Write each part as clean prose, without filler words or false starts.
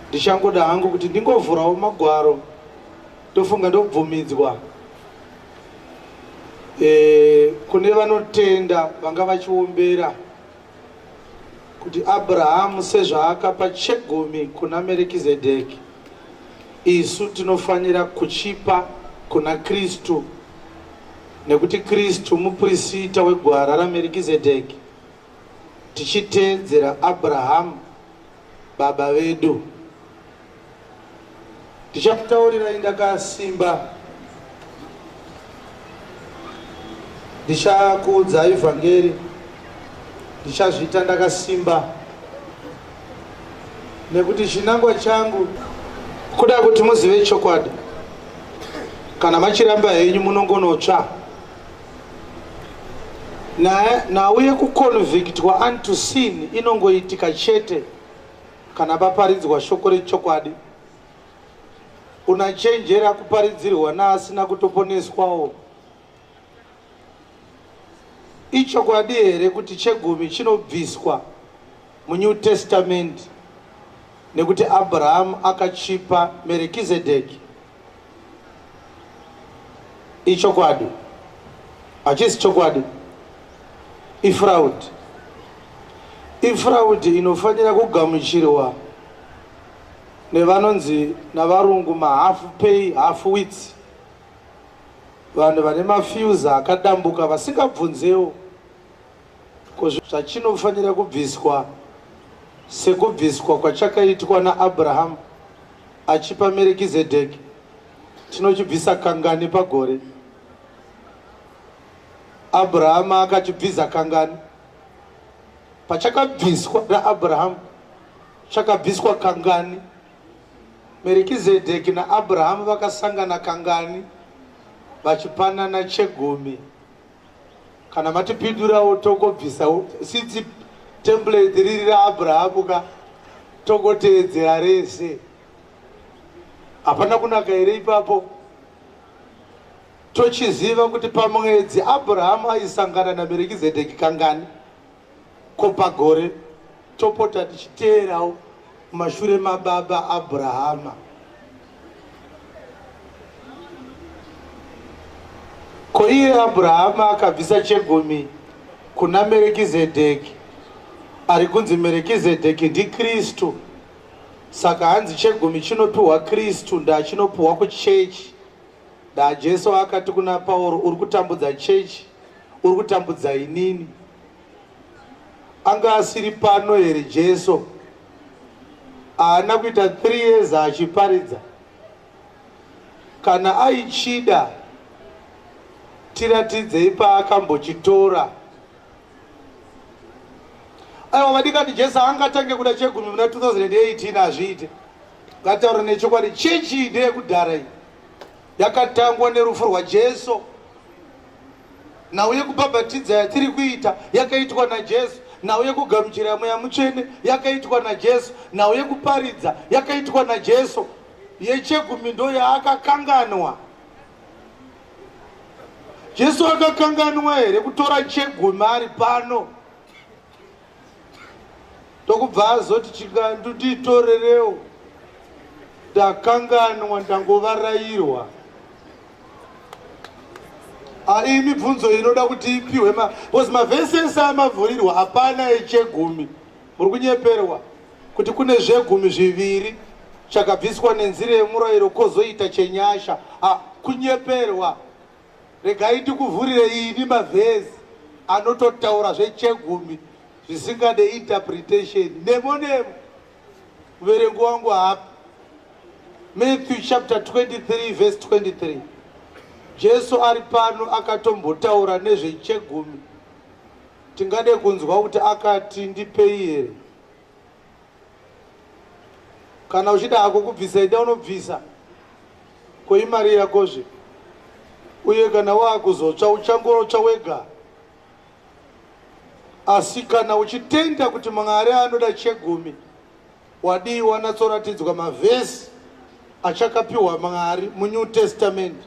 ndichangoda hangu kuti ndingovhurawo magwaro tofunga ndobvumidzwa kune vanotenda vanga vachiombera kuti Abrahamu sezvaakapa chegumi kuna Melikizedheki, isu tinofanira kuchipa kuna Kristu, nekuti Kristu muprista wegwara raMelikizedheki, tichiteedzera Abrahamu baba vedu. Ndichakutaurirai ndakasimba, ndichakuudzai vhangeri, ndichazviita ndakasimba, nekuti chinangwa changu kuda kuti muzive chokwadi. Kana machiramba henyu munongonotsva nauye kuconvictwa unto sin inongoitika chete kana paparidzwa shoko rechokwadi. Unachenjera kuparidzirwa naasina kutoponeswawo. Ichokwadi here kuti chegumi chinobviswa muNew Testament nekuti Abrahamu akachipa Melikizedheki. Ichokwadi, hachisi chokwadi, ifraud. Ifraud inofanira kugamuchirwa nevanonzi navarungu half pay half wits, vanhu vane mafyuza akadambuka vasingabvunzewo. Zvachinofanira kubviswa sekubviswa kwachakaitwa naAbhurahama achipa Melikizedheki, tinochibvisa kangani pagore. Abrahama akachibvisa kangani pachakabviswa naAbhurahama, chakabviswa kangani. Melikizedheki naAbhurahama vakasangana kangani vachipanana chegumi. Kana matipindurawo togobvisawo since template riri raAbhurahama ka togoteedzera rese. Hapana kunaka here ipapo? Tochiziva kuti pamwedzi Abrahama aisangana naMelikizedheki kangani, ko pagore topota tichiteerawo mashure mababa Abrahama. Ko iye Abrahama akabvisa chegumi kuna Melikizedheki, ari kunzi Melikizedheki ndiKristu. Saka hanzi chegumi chinopiwa Kristu, ndachinopiwa kuchechi. Jesu akati kuna Pauro, uri kutambudza chechi, uri kutambudza inini. Anga asiri pano here Jesu? Haana kuita 3 years achiparidza. Kana aichida tiratidzei paakambochitora. Aiwa vadikati Jesu angatange kuda chegumi muna 2018 azviite. Ngataura nechokwadi, chechi ndeyekudhara iyi yakatangwa nerufu rwaJesu. Nauye kubhabhatidza yatiri kuita yakaitwa naJesu. Nauye kugamuchira mweya mutsvene yakaitwa naJesu. Nauye kuparidza yakaitwa naJesu. Yechegumi ndo yaakakanganwa. Jesu akakanganwa here kutora chegumi ari pano? Tokubva azoti chikandititorerewo, ndakanganwa, ndangovarayirwa. Imi mibvunzo inoda kuti ipiwe because mavhesi ese amavhurirwa hapana echegumi. Muri kunyeperwa kuti kune zvegumi zviviri chakabviswa nenzira yemurayiro kozoita chenyasha. Kunyeperwa. Regai tikuvhurire ini mavhesi anototaura zvechegumi zvisingade interpretation. Nemo muverengo wangu hapa Matthew chapter 23 verse 23. Jesu ari pano akatombotaura nezvechegumi. Tingade kunzwa kuti akati ndipei here? Kana uchida hako kubvisa ida unobvisa. Ko imari yakozve. Uye kana waakuzotsva uchangotsva wega. Asi kana uchitenda kuti Mwari anoda chegumi, wadi wanatsoratidzwa mavhesi achakapiwa Mwari muNew Testament.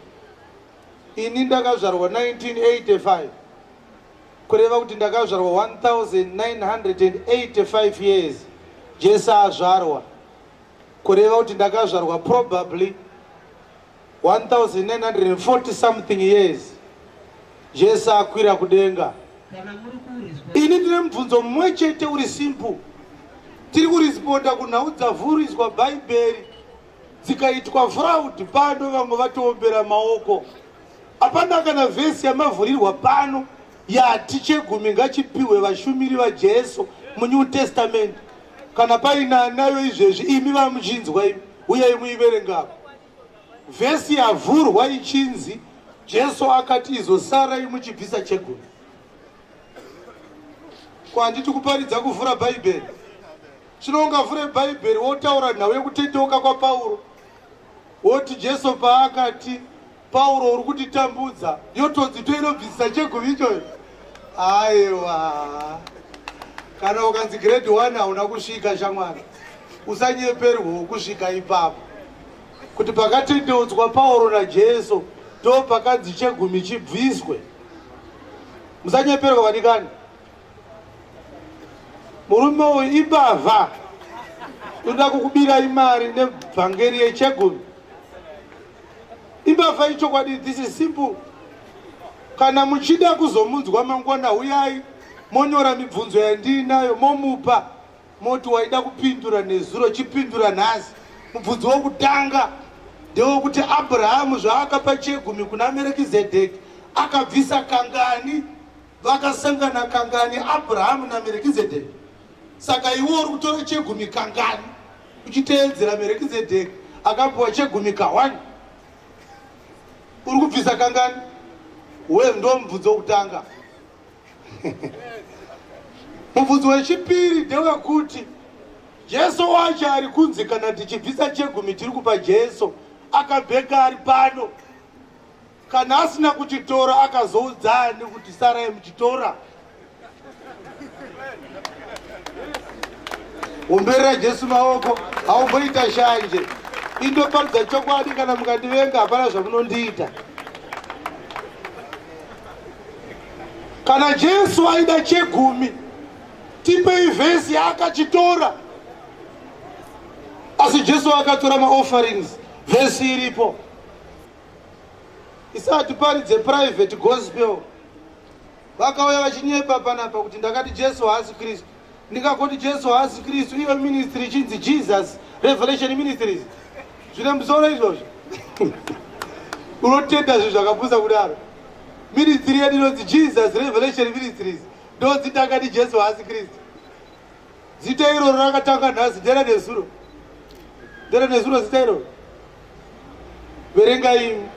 Ini ndakazvarwa 1985, kureva kuti ndakazvarwa 1985 years Jesu azvarwa. kureva kuti ndakazvarwa probably 1940 something years Jesu akwira kudenga. Ini ndine mubvunzo mumwe chete uri simple. Tiri kuresponda kunhau dzavhuriswa bhaibheri dzikaitwa fraud pano, vamwe vatoombera maoko. Hapana kana vhesi yamavhurirwa pano yati chegumi ngachipiwe vashumiri vaJesu muNew Testament. Kana paina nayo izvezvi imi vamuchinzwa imi uyai muiverengapo. Vhesi yavhurwa ichinzi Jesu akati izosarai muchibvisa chegumi. Kwanditi kuparidza kuvhura bhaibheri. Chinonga vhure bhaibheri wotaura nhau yekutendeuka kwaPauro. Woti Jesu paakati Pauro uri kutitambudza yotonzi toinobvisisa chegumi ichoyo. Aiwa. Kana ukanzi grade 1 hauna kusvika shamwari. Usanyeperwa kusvika ipapo. Kuti pakatendeudzwa Pauro naJesu ndo pakanzi chegumi chibviswe. Musanyeperwa vadikani. Murume uyu ibavha. Unoda kukubira imari nebvangeri yechegumi. Ibavha ichokwadi. This is simple. Kana muchida kuzomunzwa mangwana uyai monyora mibvunzo yandinayo momupa moti waida kupindura nezuro chipindura nhasi. Mubvunzo wokutanga ndewekuti Abrahamu zvaakapa chegumi kuna Merekizedheki akabvisa kangani, vakasangana kangani Abrahamu naMerekizedheki. Saka iwe uri kutora chegumi kangani uchiteedzera Merekizedheki akapiwa chegumi ka1 uri kubvisa kangani. We ndo mubvunzo wokutanga. Mubvunzo wechipiri ndewekuti Jesu wacho ari kunzi kana tichibvisa chegumi tiri kupa Jesu akabheka ari pano. Kana asina kuchitora akazoudzani kuti sarai muchitora. Umberera Jesu maoko haumboita shanje. Indoparidza chokwadi kana mukandivenga hapana zvamunondiita. Kana Jesu aida chegumi tipei vhesi yaakachitora. Asi Jesu akatora maofferings, vhesi iripo. Isati paridze private gospel. Vakauya vachinyepa panapa kuti ndakati Jesu haasi Kristu. Ndikakoti Jesu haasi Kristu, iyo ministry chinzi Jesus Revelation Ministries. Zvine musoro izvozvo. Unotenda zvinhu zvakabusa kudaro. Ministry yedu inonzi Jesus Revelation Ministries. Ndodzi ndakati Jesu haasi Kristu. Zita iroro rakatanga nhasi ndera nezuro. Ndera nezuro zita iroro. Verenga imi.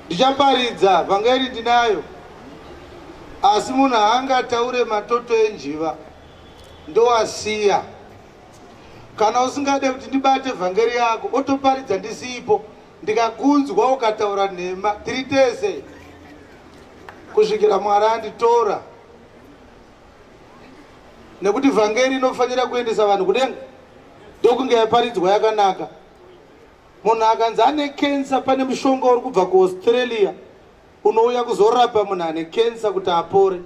Ndichaparidza vhangeri ndinayo. Asi munhu haangataure matoto enjiva ndoasiya. Kana usingade kuti ndibate vhangeri yako otoparidza ndisipo, ndikakunzwa ukataura nhema tiritese kusvikira Mwari anditora. Nekuti vhangeri inofanira kuendesa vanhu kudenga ndokunge yaparidzwa yakanaka. Munhu akanzi ane kensa, pane mushonga uri kubva kuAustralia unouya kuzorapa munhu ane kensa kuti apore.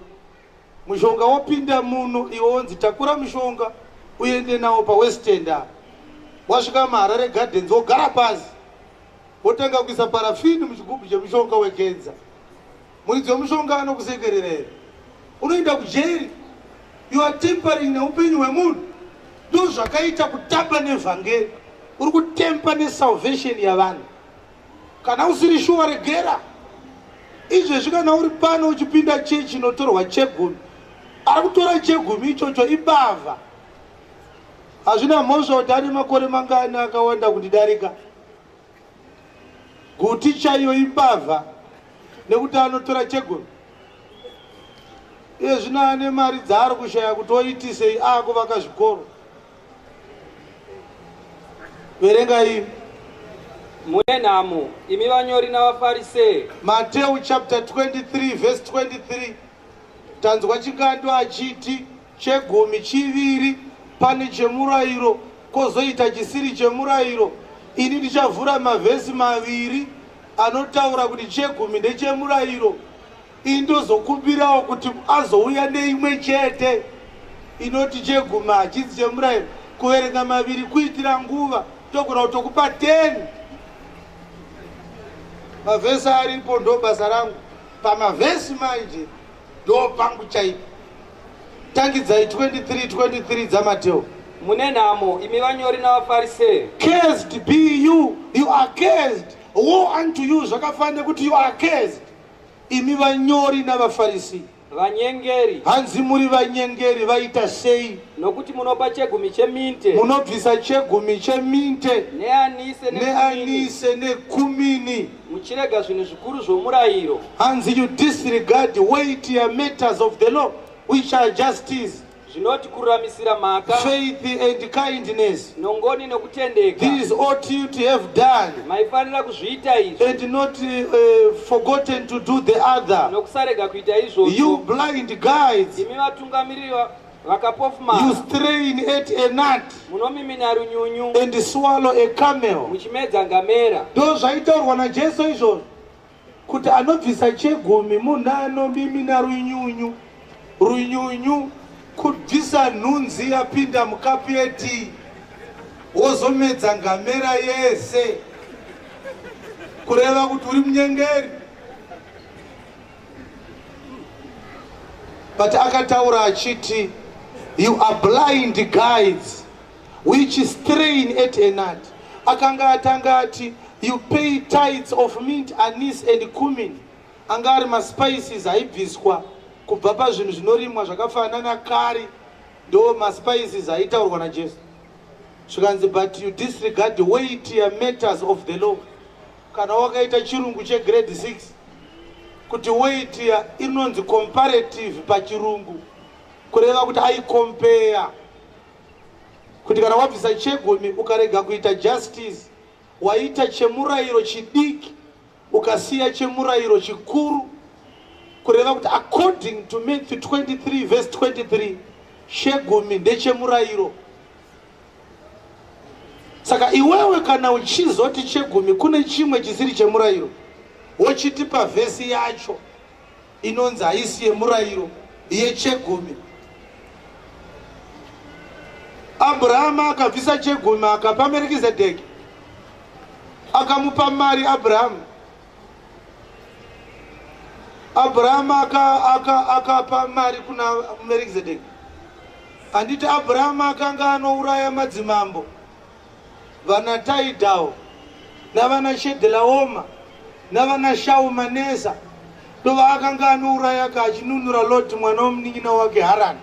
Mushonga wopinda muno iwo onzi takura mushonga uende nawo paWest End. Wasvika muHarare Gardens wogara pasi wotanga kuisa parafini muchigubhu chemushonga wekensa. Muridzi wemushonga anokusekerera here? Unoenda kujeri. You are tempering neupenyu hwemunhu. Ndo zvakaita kutamba nevhangeri. Uri kutempa nesalvation yavanhu. Kana usiri shuwa regera. Izvezvi kana uri pano uchipinda chechi inotorwa chegumi, ari kutora chegumi ichocho ibavha. Hazvina mhosva kuti ane makore mangani akawanda kundidarika. Guti chaiyo ibavha nekuti anotora chegumi. Iye zvino ane mari dzaari kushaya kuti oitisei akuvaka zvikoro. Verenga imi. Muenamo imi vanyori navafarisei. Matthew chapter 23 verse 23. Tanzwa chingando achiti chegumi chiviri pane chemurayiro kozoita chisiri chemurayiro. Ini ndichavhura mavhesi maviri anotaura kuti chegumi ndechemurayiro. Indozokubirawo kuti azouya neimwe chete inoti chegumi hachisi chemurayiro. kuverenga maviri kuitira nguva togona kutokupa 10 mavhesi aripo ndo basa rangu pamavhesi manje ndo pangu chaipo tangidzai 23 dzamateo mune nhamo imi vanyori navafarisee. Cursed be you, you are cursed. Woe unto you, zvakafanira kuti you are cursed. Imi vanyori navafarisi vanyengeri, hanzi muri vanyengeri vaita sei? nokuti munopa chegumi cheminte, munobvisa chegumi cheminte neanise nekumini, muchirega zvinhu zvikuru zvomurayiro. hanzi you disregard weightier matters of the law, which are justice, zvinoti kururamisira mhaka, faith and kindness. nongoni nekutendeka. These ought you to have done maifanira kuzviita izvo and not forgotten to do the other. nokusarega kuita You izvozvo. blind guides, imi vatungamiriri you vakapofumara, strain at a gnat munomimina runyunyu and swallow a camel. muchimedza ngamera. Ndo zvaitaurwa naJesu izvozvo kuti anobvisa chegumi munhu anomimina runyunyu kubvisa nhunzi yapinda mukapeti wozomedza ngamera yese kureva kuti uri munyengeri. But akataura achiti you are blind guides which strain at a gnat. Akanga atanga ati you pay tithes of mint, anise and cumin. Anga ari maspices aibviswa kubva pazvinhu zvinorimwa zvakafanana kari, ndo maspices aitaurwa naJesu. Zvikanzi but you disregard the weightier matters of the law. Kana wakaita chirungu chegrade 6 kuti weightier inonzi comparative pachirungu, kureva kuti aicompare, kuti kana wabvisa chegumi ukarega kuita justice waita chemurayiro chidiki ukasiya chemurayiro chikuru, kureva kuti according to Matthew 23 verse 23 chegumi ndechemurayiro. Saka iwewe kana uchizoti chegumi kune chimwe chisiri chemurayiro, wochiti pavhesi yacho inonzi haisi yemurayiro yechegumi. Abrahama akabvisa chegumi akapa Merikizedheki, akamupa mari Abrahama akapa mari kuna Merikizedheki. Handiti Abrahama akanga anouraya madzimambo vana Taidhao navana Shedhelaoma navana Shaumanesa, ndova akanga anouraya achinunura Loti mwana womunin'ina wake Harani.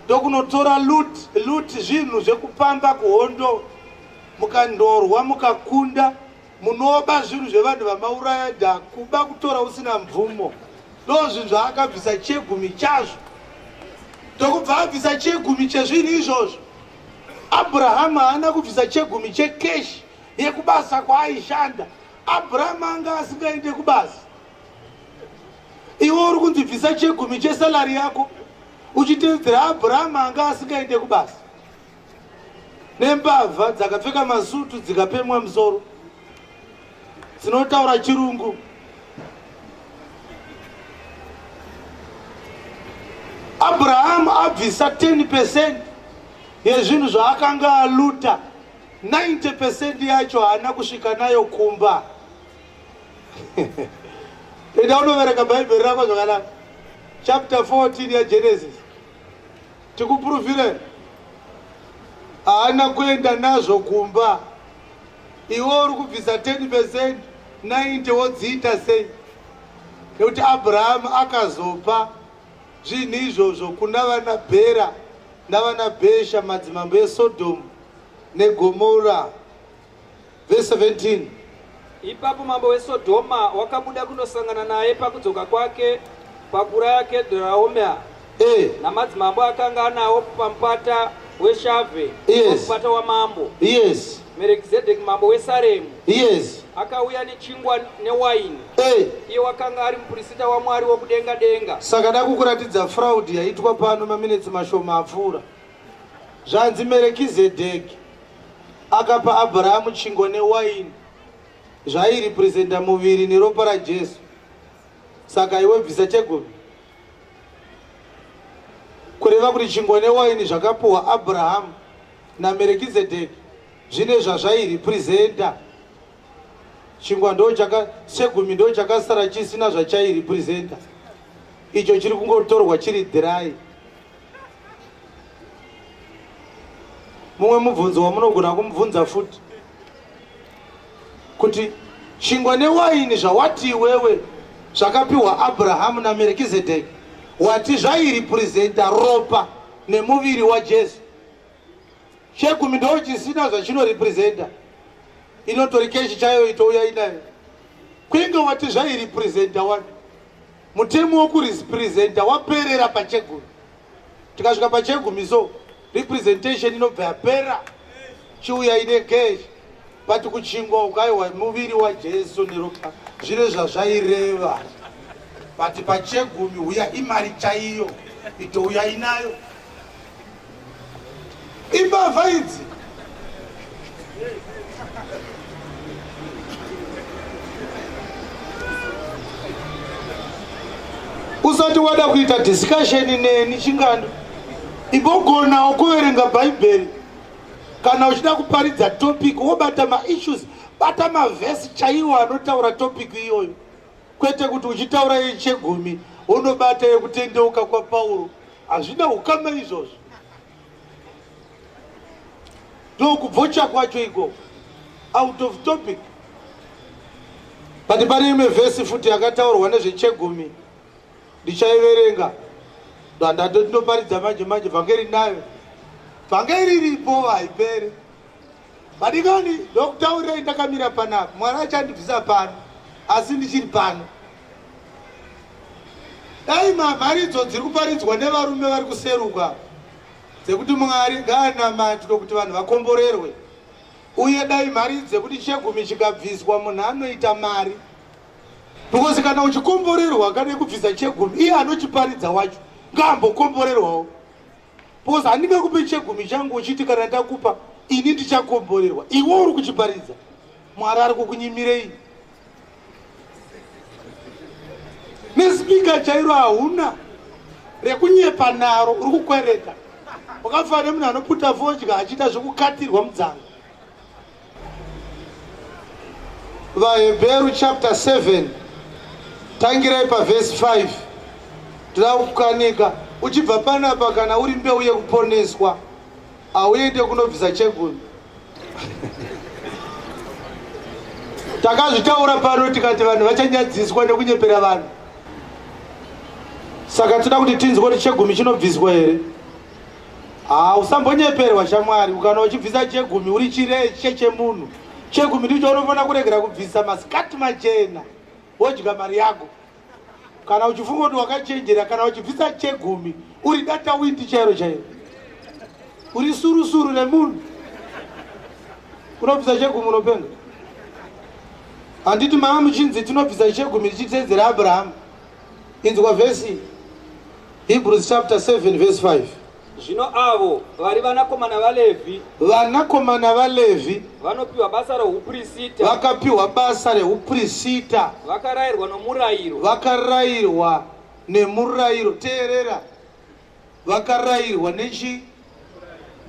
Ndokunotora Luti zvinhu zvekupamba kuhondo, mukandorwa mukakunda, munoba zvinhu zvevanhu vamauraya dha kuba kutora usina mvumo. Ndo zvinhu zvaakabvisa chegumi chazvo. Ndokubva abvisa chegumi chezvinhu izvozvo. Abrahama haana kubvisa chegumi chekeshi yekubasa kwaaishanda. Abrahama anga asingaende kubasa. Iwe uri kunzibvisa chegumi chesalari yako uchitedzera Abrahama anga asingaende kubasa, nembavha dzakapfeka masutu dzikapemwa musoro dzinotaura chirungu. Abraham abvisa 10% yezvinhu zvaakanga aluta, 90% yacho haana kusvika nayo kumba. Enda unovereka bhaibheri rako zvakanaka, chapter 14 yaGenesis, tikupuruvhire haana kuenda nazvo kumba. Iwe uri kubvisa 10%, 90 wodziita sei? Nekuti Abraham akazopa zvinhu izvozvo kuna vana Bhera navana Bhesha, madzimambo eSodhomu neGomora. Verse 17. Ipapo mambo weSodhoma wakabuda kunosangana naye pakudzoka kwake pakuraya Kedhoraoma namadzimambo akanga anawo pamupata weShavhe, mupata wamambo. Yes. Merikizedheki mambo weSaremu Yes. akauya nechingwa newaini. Iye wakanga ari muprista waMwari wokudenga denga. Saka ndakukuratidza fraud yaitwa pano maminitsi mashoma apfuura. Zvanzi Merikizedheki akapa Abrahamu chingwa newaini zvairepresenta muviri neropa raJesu. Saka iwe bvisa chegumi, kureva kuti chingwa newaini zvakapuhwa Abrahamu naMelkizedeki zvine zvazvairepresenta. Chingwa chegumi ndo chakasara chisina zvachairepresenta. Icho chiri kungotorwa chiri dry. Mumwe mubvunzo wamunogona kumubvunza futi kuti chingwa newaini zvawati iwewe zvakapiwa Abrahamu naMelkizedeki wati zvairepresenta ropa nemuviri waJesu. Chegumi ndo chisina zvachinorepresenta. Inotori keshi chayo itouya inayo. Kwinge wati zvairepresenta wani. Mutemo wokurepresenta waperera pachegumi. Tikasvika pachegumi so representation inobva yapera. Chiuya ine keshi. But kuchingwa ukaiwa muviri waJesu neropa zvine zvazvaireva. But pachegumi uya imari chaiyo itouya inayo. Imbavha idzi usati wada kuita discussion neni chingando imbogona kuverenga bhaibheri kana uchida kuparidza topic wobata maissues, bata mavhesi chaiwo anotaura topic iyoyo, kwete kuti uchitaura yechegumi unobata yekutendeuka kwaPauro. Hazvina ukama izvozvo. Ndokubvocha kwacho iko out of topic. But pane imwe vhesi futi yakataurwa nezvechegumi ndichaiverenga ndandato ndinoparidza manje vhangeri nayo. Vhangeri ripo haiperi. Madikani ndokutaurirai ndakamira panapa. Mwari achandibvisa pano asi ndichiri pano. Dai mharidzo dziri kuparidzwa nevarume vari kuseruka dzekuti Mwari ngaanamatwe kuti vanhu vakomborerwe, uye dai mhari dzekuti chegumi chikabviswa munhu anoita mari. Because kana uchikomborerwa kana kubvisa chegumi, iye anochiparidza wacho ngaambokomborerwawo. Because handinge kupe chegumi changu uchiti kana ndakupa ini ndichakomborerwa, iwe uri kuchiparidza. Mwari ari kukunyimirei. Nespika chairo hauna rekunyepa naro, uri kukwereta. Wakafanana nemunhu anoputa vodya achiita zvokukatirwa mudzanga. VaHebheru chapter 7 tangirai paverse 5. Tinoda kukanika uchibva panapa kana uri mbeu yekuponeswa auende kunobvisa chegumi. Takazvitaura pano tikati vanhu vachanyadziswa nekunyepera vanhu. Saka toda kuti tinzwe kuti chegumi chinobviswa here. Usambonyeperwa shamwari ukana uchibvisa chegumi uri chireshe chemunhu. Chegumi ndicho unofana kuregera kubvisa masikati machena wodya mari yako. Kana uchifunga kuti wakachenjera, kana uchibvisa chegumi uri data windi chairo chairo, uri surusuru remunhu. Unobvisa chegumi unopenga. Handiti mama muchinzi tinobvisa chegumi tichitedzera Abrahamu. Inzwa vhesi Hebrews chapter 7 verse 5. Zvino avo vari vanakomana vaLevhi, vanakomana vaLevhi vanopiwa basa reuprista, vakapiwa basa reuprista, vakarayirwa nomurayiro, vakarayirwa nemurayiro. Teerera, vakarayirwa nechi?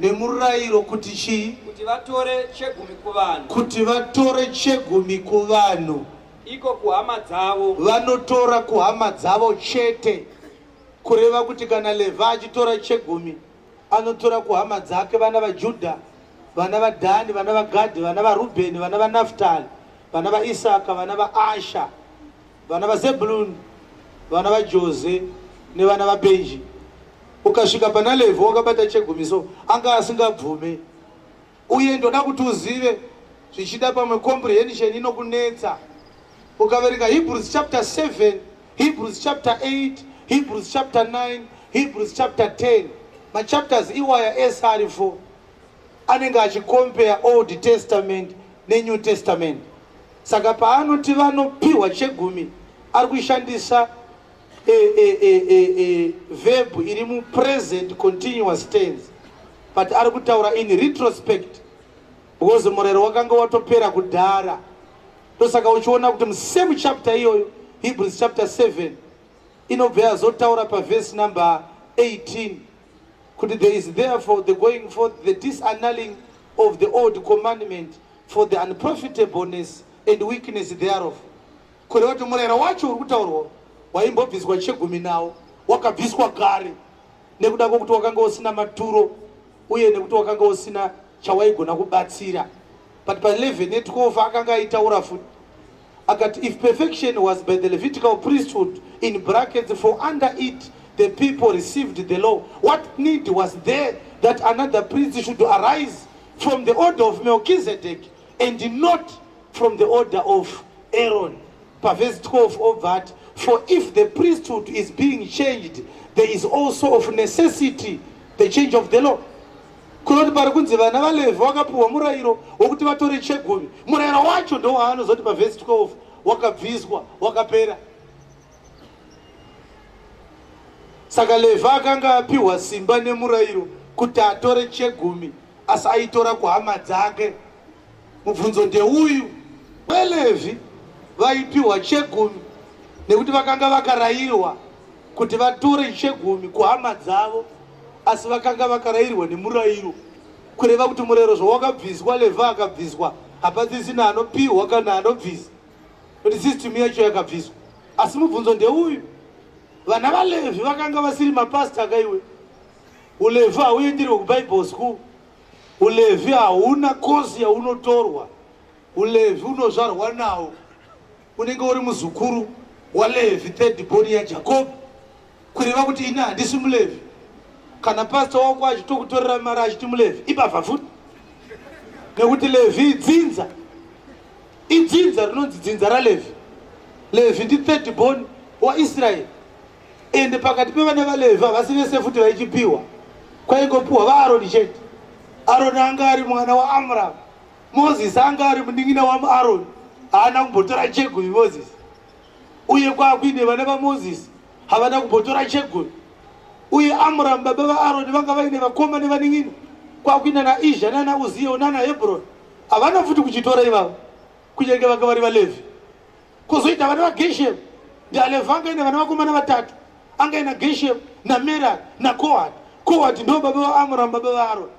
Nemurayiro kuti chii? kuti vatore chegumi kuvanhu, kuti vatore chegumi kuvanhu. iko kuhama dzavo, vanotora kuhama dzavo chete. Kureva kuti kana Levhi achitora chegumi anotora kuhama dzake, vana vaJudha, vana vaDhani, vana vaGadhi, vana vaRubheni, vana vaNaftali, vana vaIsaka, vana vaAsha, vana vaZebhuluni, vana vaJoze nevana vaBhenji. Ukasvika pana Levhi wakabata chegumi so anga asingabvume. Uye ndoda kuti uzive zvichida pamwe comprehension inokunetsa. Ukaverenga Hebrews chapter 7, Hebrews chapter 8, Hebrews chapter 9, Hebrews chapter 10. Machapters iwaya SR4 anenge achicompare Old Testament neNew Testament. Saka paanoti vanopiwa chegumi ari kushandisa verb iri mu present continuous tense, but ari kutaura in retrospect because murero wakanga watopera kudhara. Ndosaka uchiona kuti musame chapter iyoyo Hebrews chapter 7 inobva yazotaura paverse number 18 there is therefore the going forth, the disannulling of the old commandment for the unprofitableness and weakness thereof. Kureva kuti murayiro wacho uri kutaurwa waimbobviswa chegumi nawo wakabviswa kare nekuda kwokuti wakanga usina maturo uye nekuti wakanga usina chawaigona kubatsira. But by 11:12 akanga aitaura futi akati, if perfection was by the Levitical priesthood, in brackets, for under it the people received the law, what need was there that another priest should arise from the order of Melchizedek and not from the order of Aaron? Per verse 12 of that, for if the priesthood is being changed, there is also of necessity the change of the law. Kunoti pari kunzi vana vaLevhi vakapiwa murayiro wokuti vatore chegumi. Murayiro wacho ndo waanozoti pa verse 12 wakabviswa wakapera. Saka Levhi akanga apiwa simba nemurayiro kuti atore chegumi, asi aitora kuhama dzake. Mubvunzo ndeuyu, vaLevhi vaipiwa chegumi nekuti vakanga vakarayirwa kuti vatore chegumi kuhama dzavo, asi vakanga vakarayirwa nemurayiro, kureva kuti murayiro zvawakabviswa Levhi akabviswa hapasisina anopiwa kana anobvisa, kuti system yacho yakabviswa. Asi mubvunzo ndeuyu, vana vaLevhi vakanga vasiri mapasta akaiwe. uLevhi hauendirwe kuBible school, uLevhi hauna kosi yaunotorwa, uLevhi unozvarwa nawo. Unenge uri muzukuru waLevhi, third born yaJacob, kureva kuti ina handisi muLevhi. Kana pastor wako achitokutorera mari achiti muLevhi, ibavha futi. Nekuti Levhi idzinza rinonzi dzinza raLevhi. Levhi ndi third born waIsrael. Ende pakati pevana vaLevhi havasi vese futi vaichipiwa, kwaingopiwa vaAroni chete. Aroni anga ari mwana waAmram, Mozisi anga ari muning'ina waAroni, haana kumbotora chegumi Mozisi. Uye kwakuine vana vaMozisi havana kumbotora chegumi. Uye Amram baba vaAroni vanga vaine vakoma nevaning'ina, kwakuina naIzha nanaUziel nanaHebhroni, havana futi kuchitora ivavo, kunyange vanga vari vaLevhi. Kozoita vana vaGeshemu, ndiaLevhi anga ine vana vakomana vatatu, anga ina Geshemu naMerari naKohati. Kohati ndo baba vaAmram baba vaAroni.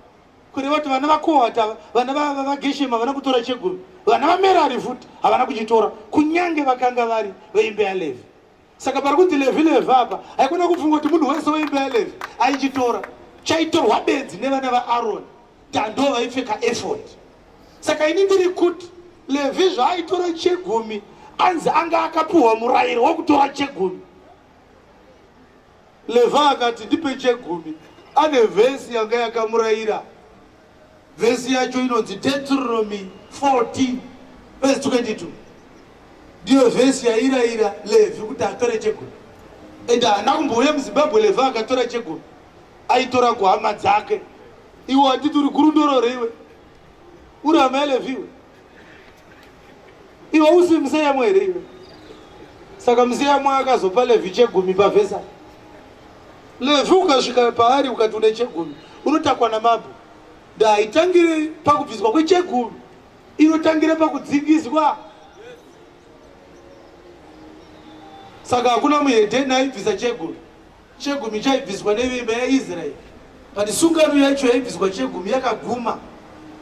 Kureva kuti vana vaKohati vana vaGeshemu havana kutora chegumi, vana vaMerari futi havana kuchitora, kunyange vakanga vari veimba yaLevhi. Saka pari kunzi Levhi apa haikona kufunga kuti munhu wese weimba yaLevhi aichitora, chaitorwa bedzi nevana vaAroni, tando vaipfeka ephod. Saka ini ndiri kuti Levhi zvaaitora chegumi anzi anga akapiwa murayiro wokutora chegumi. Levhi akati ndipe chegumi, ane vhesi yanga yakamurayira. Vhesi yacho inonzi Deuteronomy 14 verse 22. Ndiyo vhesi yairayira Levhi kuti atore chegumi. Ende haana kumbouya muZimbabwe Levhi akatora chegumi, aitora kuhama dzake. Iwe watiti uri gurundoro reiwe, uri hama yaLevhi iwe, iwe usi museyamwe here iwe. Saka museyamwe akazopa Levhi chegumi pavhesa. Levhi ukasvika paari ukati une chegumi, unotakwa namabwe. Haitangire pakubviswa kwechegumi, inotangire pakudzingiswa. Saka hakuna muhedheni aibvisa chegumi. Chegumi chaibviswa neimba yaIsraeri. But sungano yacho yaibviswa chegumi yakaguma.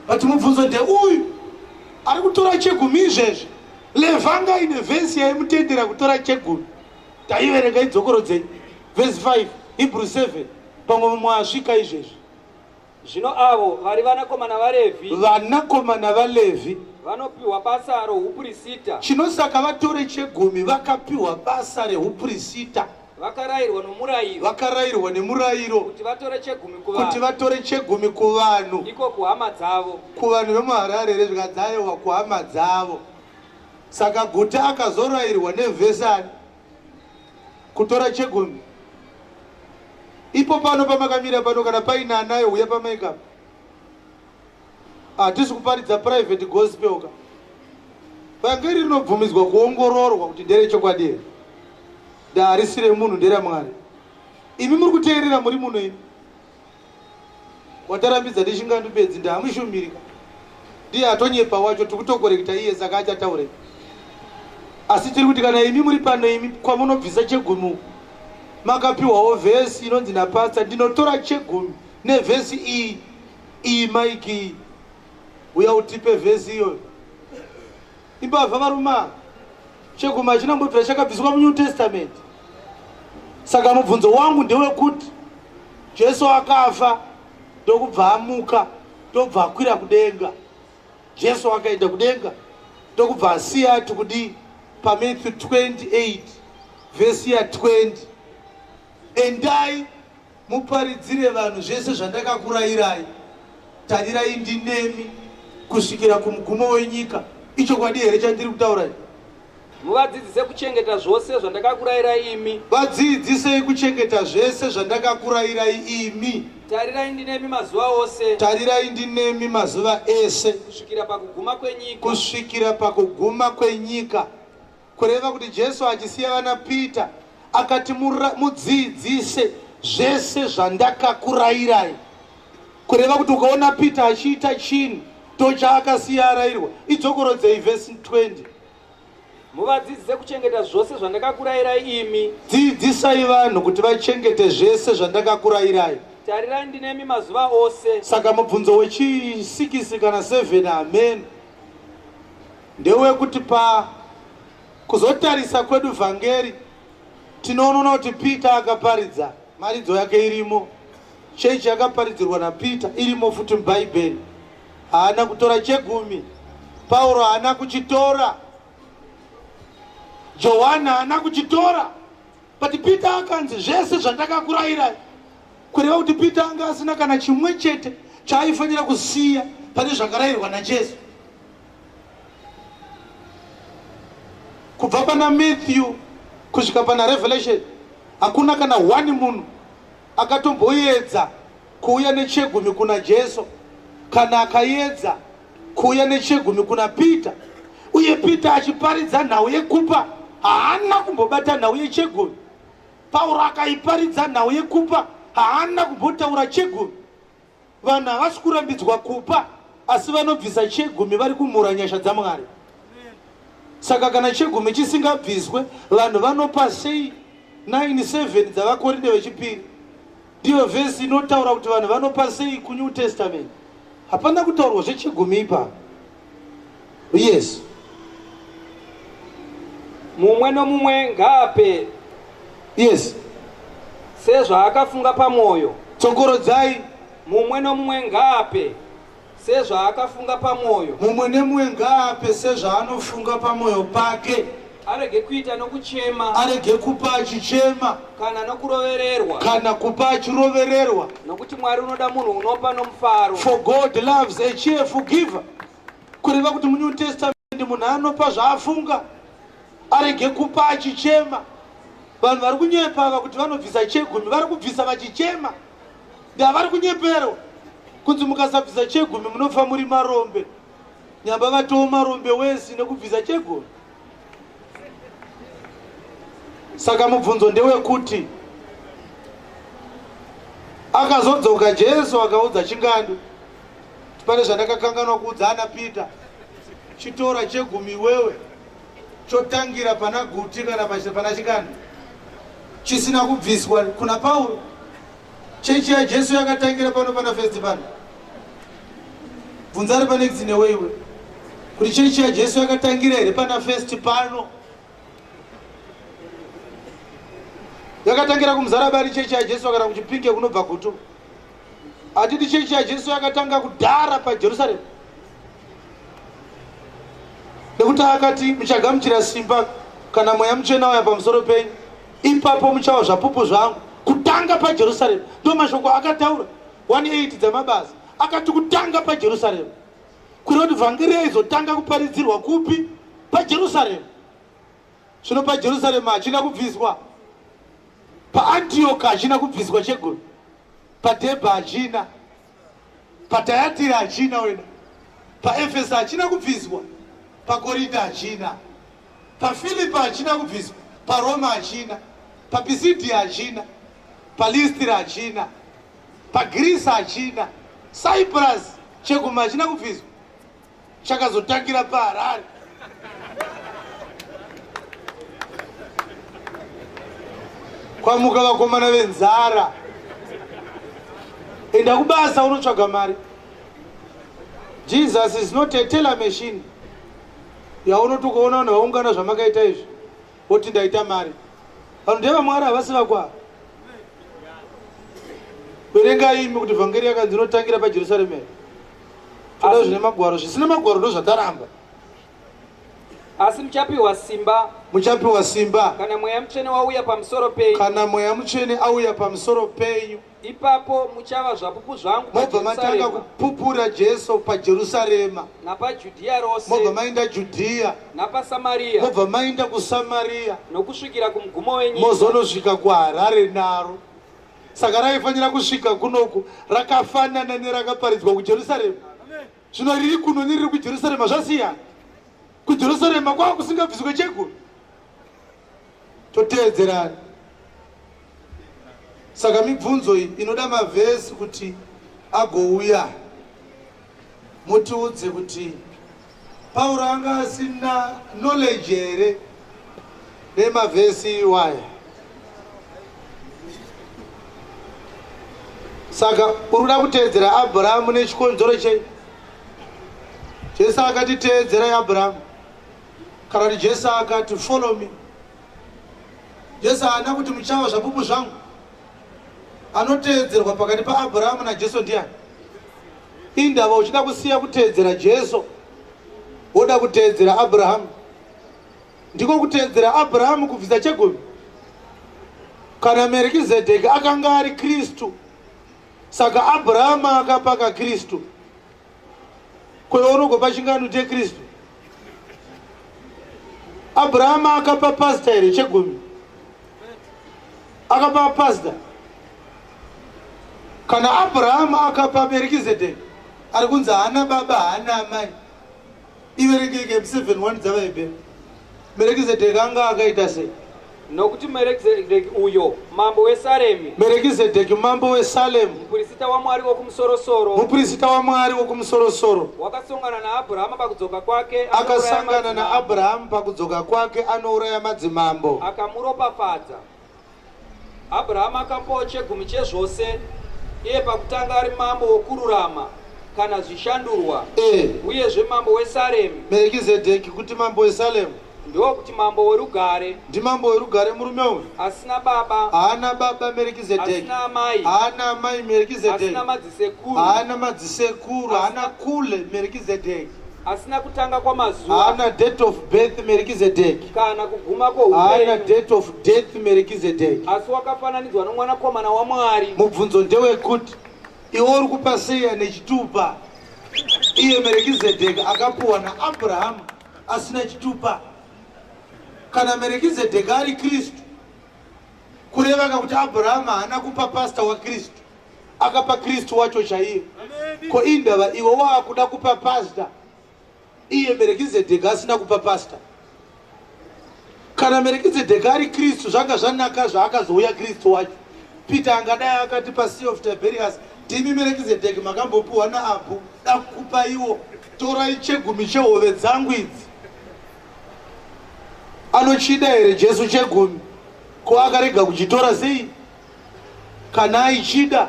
But mubvunzo ndeuyu, ari kutora chegumi izvezvi. Levhi anga aine vhesi yaimutendera kutora chegumi. Taiverenga idzokorodzei. Verse 5, Hebrews 7, pamwe mumwe asvika izvezvi. Zvino avo vari vanakomana vaLevhi, vanakomana vaLevhi vanopiwa basa rouprisita. Chinosaka vatore chegumi vakapiwa basa reuprisita. Vakarayirwa nemurayiro kuti vatore chegumi kuvanhu, iko kuhama dzavo, kuvanhu vemuHarare rezvikadzayewa kuhama dzavo. Saka guta akazorayirwa nevhesani kutora chegumi. Ipo pano pamakamira pano kana paine anayo uya pamaika. Hatisi kuparidza private gospel ka. Pange rinobvumidzwa kuongororwa kuti ndere chokwadi here. Harisire munhu ndere Mwari. Imi muri kuteerera muri muno imi. Watarambidza ndishingandupedzi ndamushumirika. Ndiye atonyepa wacho tikutokorekta iye saka achataure. Asi tiri kuti kana imi muri pano imi kwamunobvisa chegumi, makapiwawo vhesi inonzi napasta ndinotora chegumi nevhesi iyi maiki uya utipe vhesi iyo imbabva varuma cheguma chinambobvira chakabviswa muNew Testament. Saka mubvunzo wangu ndewekuti Jesu akafa ndokubva amuka ndobva akwira kudenga. Jesu akaenda kudenga ndokubva asiya ati kudi paMatthew 28 vhesi ya 20, endai muparidzire vanhu zvese zvandakakurayirai, tarirai ndinemi kusvikira kumugumo wenyika. Ichokwadi here chandiri kutaura? Muvadzidzise kuchengeta zvose zvandakakurayirai imi. Vadzidzisei kuchengeta zvese zvandakakurayirai imi. Tarirai ndinemi mazuva ose. Tarirai ndinemi mazuva ese kusvikira pakuguma kwenyika. Kusvikira pakuguma kwenyika. Kureva kuti Jesu achisiya vana Peter akati mudzidzise zvese zvandakakurayirai. Kureva kuti ukaona Peter achiita chinhu ndochaakasiya arayirwa. Idzokorodzei vhesi 20. Muvadzidzise kuchengeta zvose zvandakakurayirai imi. Dzidzisai vanhu kuti vachengete zvese zvandakakurayirai. Tarirai ndinemi mazuva ose. Saka mubvunzo wechi6 kana 7, amen, ndewekuti kuzotarisa kwedu vhangeri tinoona kuti Peter akaparidza, maridzo yake irimo, chechi yakaparidzirwa naPeter irimo futi mubhaibheri. Haana kutora chegumi, Pauro haana kuchitora, Johana haana kuchitora, but Peter akanzi zvese zvandakakurayirai. Kureva kuti Peter anga asina kana chimwe chete chaaifanira kusiya pane zvakarayirwa naJesu. Kubva pana Matthew kusvika pana Revelation hakuna kana 1 munhu akatomboedza kuuya nechegumi kuna Jesu kana akaedza kuuya nechegumi kuna Peter. Uye Peter achiparidza nhau yekupa haana kumbobata nhau yechegumi. Pauro akaiparidza nhau yekupa haana kumbotaura chegumi. Vanhu havasi kurambidzwa kupa asi vanobvisa chegumi vari kumhura nyasha dzaMwari. Saka kana chegumi chisingabviswe vanhu vanopa sei 9:7 dzavakorinde vechipiri. Ndiyo vhesi inotaura kuti vanhu vanopa sei kuNew Testament. Hapana kutaurwa zvechegumi ipa. Yes. Mumwe nomumwe ngaape. Yes. Sezvaakafunga pamwoyo. Tsokorodzai. Mumwe nomumwe ngaape sezvaakafunga pamwoyo. Mumwe nemumwe ngaape sezvaanofunga pamwoyo pake. Arege kuita nokuchema. Arege kupa achichema. Kana nokurovererwa. Kana kupa achirovererwa. Nokuti Mwari unoda munhu unopa nomufaro. For God loves a cheerful giver. Kureva kuti muNew Testament munhu anopa zvaafunga. Arege kupa achichema. Vanhu vari kunyepa kuti vanobvisa chegumi vari kubvisa vachichema. Ndavari kunyeperwa kunzi mukasabvisa chegumi munofa muri marombe. Nyamba vatoo marombe wesi nekubvisa chegumi. Saka mubvunzo ndewekuti akazodzoka Jesu akaudza chingando pane zvandakakanganwa kuudza ana Peter, chitora chegumi wewe chotangira pana guti kana pana chingando chisina kubviswa kuna Pauro. Chechi ya Jesu yakatangira pano pana first pano. Bvunza ari pane dzine wewe kuti chechi ya Jesu yakatangira here pana first pano. Yakatangira kumuzarabari chechi ya Jesu kana kuchipinge kunobva gutu. Atiti chechi ya Jesu yakatanga kudhara paJerusarema. Nekuti akati muchagamuchira simba kana mweya muchena uya pamusoro penyu, ipapo muchawa zvapupu zvangu kutanga paJerusarema. Ndo mashoko akataura 1:8 dzamabasa akati kutanga paJerusarema. Kureva kuti vhangeri yaizotanga kuparidzirwa kupi? PaJerusarema. Zvino paJerusarema hachina kubviswa, paAntioka hachina kubviswa chegumi, paDhebha hachina, paTyatira hachina, wena paEfeso hachina kubviswa, paKorinda hachina, paFilipi hachina kubviswa, paRoma hachina, paPisidia hachina, paListra hachina, paGreece hachina, Cyprus chegumi hachina kubviswa, chakazotangira paHarare. Kwamuka vakomana venzara enda kubasa unotsvaga mari. Jesus is not a teller machine yaunotokuona vanhu vaungana zvamakaita izvi woti ndaita mari. Vanhu ndevamwari havasi vakwa. Verenga imi kuti vhangeri yakanzi inotangira paJerusarema. Toda zvine magwaro, zvisina magwaro ndozvataramba. Asi muchapiwa simba. Muchapiwa simba. Kana mweya mutsvene wauya pamusoro penyu. Kana mweya mutsvene auya pamusoro penyu. Ipapo muchava zvapupu zvangu mobva matanga kupupura Jesu paJerusarema. NapaJudhea rose. Mobva maenda Judhea. NapaSamaria. Mobva maenda kuSamaria. Nokusvikira kumugumo wenyika. Mozonosvika kuHarare naro. Saka raifanira kusvika kunoku rakafanana nerakaparidzwa kuJerusarema. Zvino riri kuno neriri kuJerusarema zvasiyana. KuJerusarema kwava kusingabviswe chegumi. Toteedzerana. Saka mibvunzo iyi inoda mavhesi kuti agouya. Mutiudze kuti Pauro anga asina knowledge here nemavhesi iwaya. Saka urikuda kuteedzera Abrahamu nechikonzero chei? Jesu akati teedzerai Abrahamu. Kana kuti Jesu akati follow me. Jesu haana kuti muchava zvapupu zvangu. Anoteedzerwa pakati paAbhurahamu naJesu ndiani? Indava uchida kusiya kuteedzera Jesu woda kuteedzera Abrahamu. Ndiko kuteedzera Abrahamu kubvisa chegumi. Kana Merikizedheki akanga ari Kristu, saka Abrahamu akapaka Kristu. Kweunogopa chingano cheKristu. Abrahamu akapa pastor here chegumi. Akapa pastor. Kana Abrahamu akapa Merikizedheki, ari kunzi hana baba hana amai. Iverengeke 7:1 dzavaibe. Merikizedheki anga akaita sei? Nokuti Merikizedheki uyo mambo weSalemu. Merikizedheki mambo weSalemu. Muprista waMwari wokumusoro-soro. Muprista waMwari wokumusoro-soro. Wakasongana naAbhurahamu pakudzoka kwake. Akasangana naAbhurahamu pakudzoka kwake anouraya madzimambo. Akamuropafadza. Abhurahamu akapawo chegumi chezvose. Iye pakutanga ari mambo wokururama kana zvishandurwa. Uyezve mambo weSalemu. Merikizedheki kuti mambo weSalemu. Ndo kuti mambo werugare. Ndi mambo werugare murume uyu. Asina baba. Haana baba Merikizedheki. Asina amai. Haana amai Merikizedheki. Asina madzisekuru. Haana madzisekuru. Haana kule Merikizedheki. Asina kutanga kwamazuva. Haana date of birth Merikizedheki. Kana kuguma kweupenyu. Haana date of death Merikizedheki. Asi wakafananidzwa nomwanakomana waMwari. Mubvunzo ndewekuti iwe uri kupa sei nechitupa? Iye Merikizedheki akapuwa naAbhurahamu asina chitupa. Kana Merikizedheki ari Kristu, kureva kuti Abhurahamu haana kupa pastor waKristu, akapa Kristu wacho chaiye. Ko indava iwe waakuda kupa pastor, iye Merikizedheki asina kupa pastor. Kana Merikizedheki ari Kristu, zvanga zvanaka zvaakazouya Kristu wacho. Peter angadai akati paSea of Tiberias, timi Merikizedheki makambopuwa naAbhu, dakupa iwo, torai chegumi chehove dzangu idzi. Anochida here Jesu chegumi? Ko akarega kuchitora sei? Kana aichida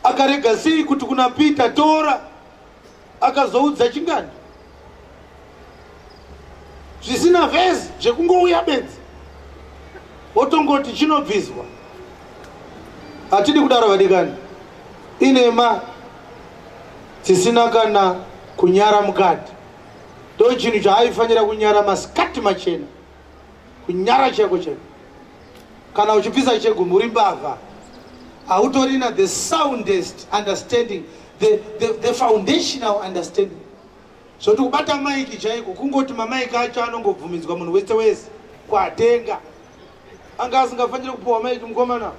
akarega sei kuti kuna Peter tora akazoudza chingani? Zvisina vhezi zvekungouya bedzi wotongoti chinobviswa. Hatidi kudaro vadikani. Inema dzisina kana kunyara mukati. Ndo chinhu chaaifanira kunyara masikati machena. Kunyara chako chako. Kana uchibvisa chegumi uri mbavha. Hautorina the soundest understanding, the foundational understanding. So tukubata maiki chaiko, kungoti mamaiki acho anongobvumidzwa munhu wese wese kuatenga. Anga asingafaniri kupuwa maiki mukomana.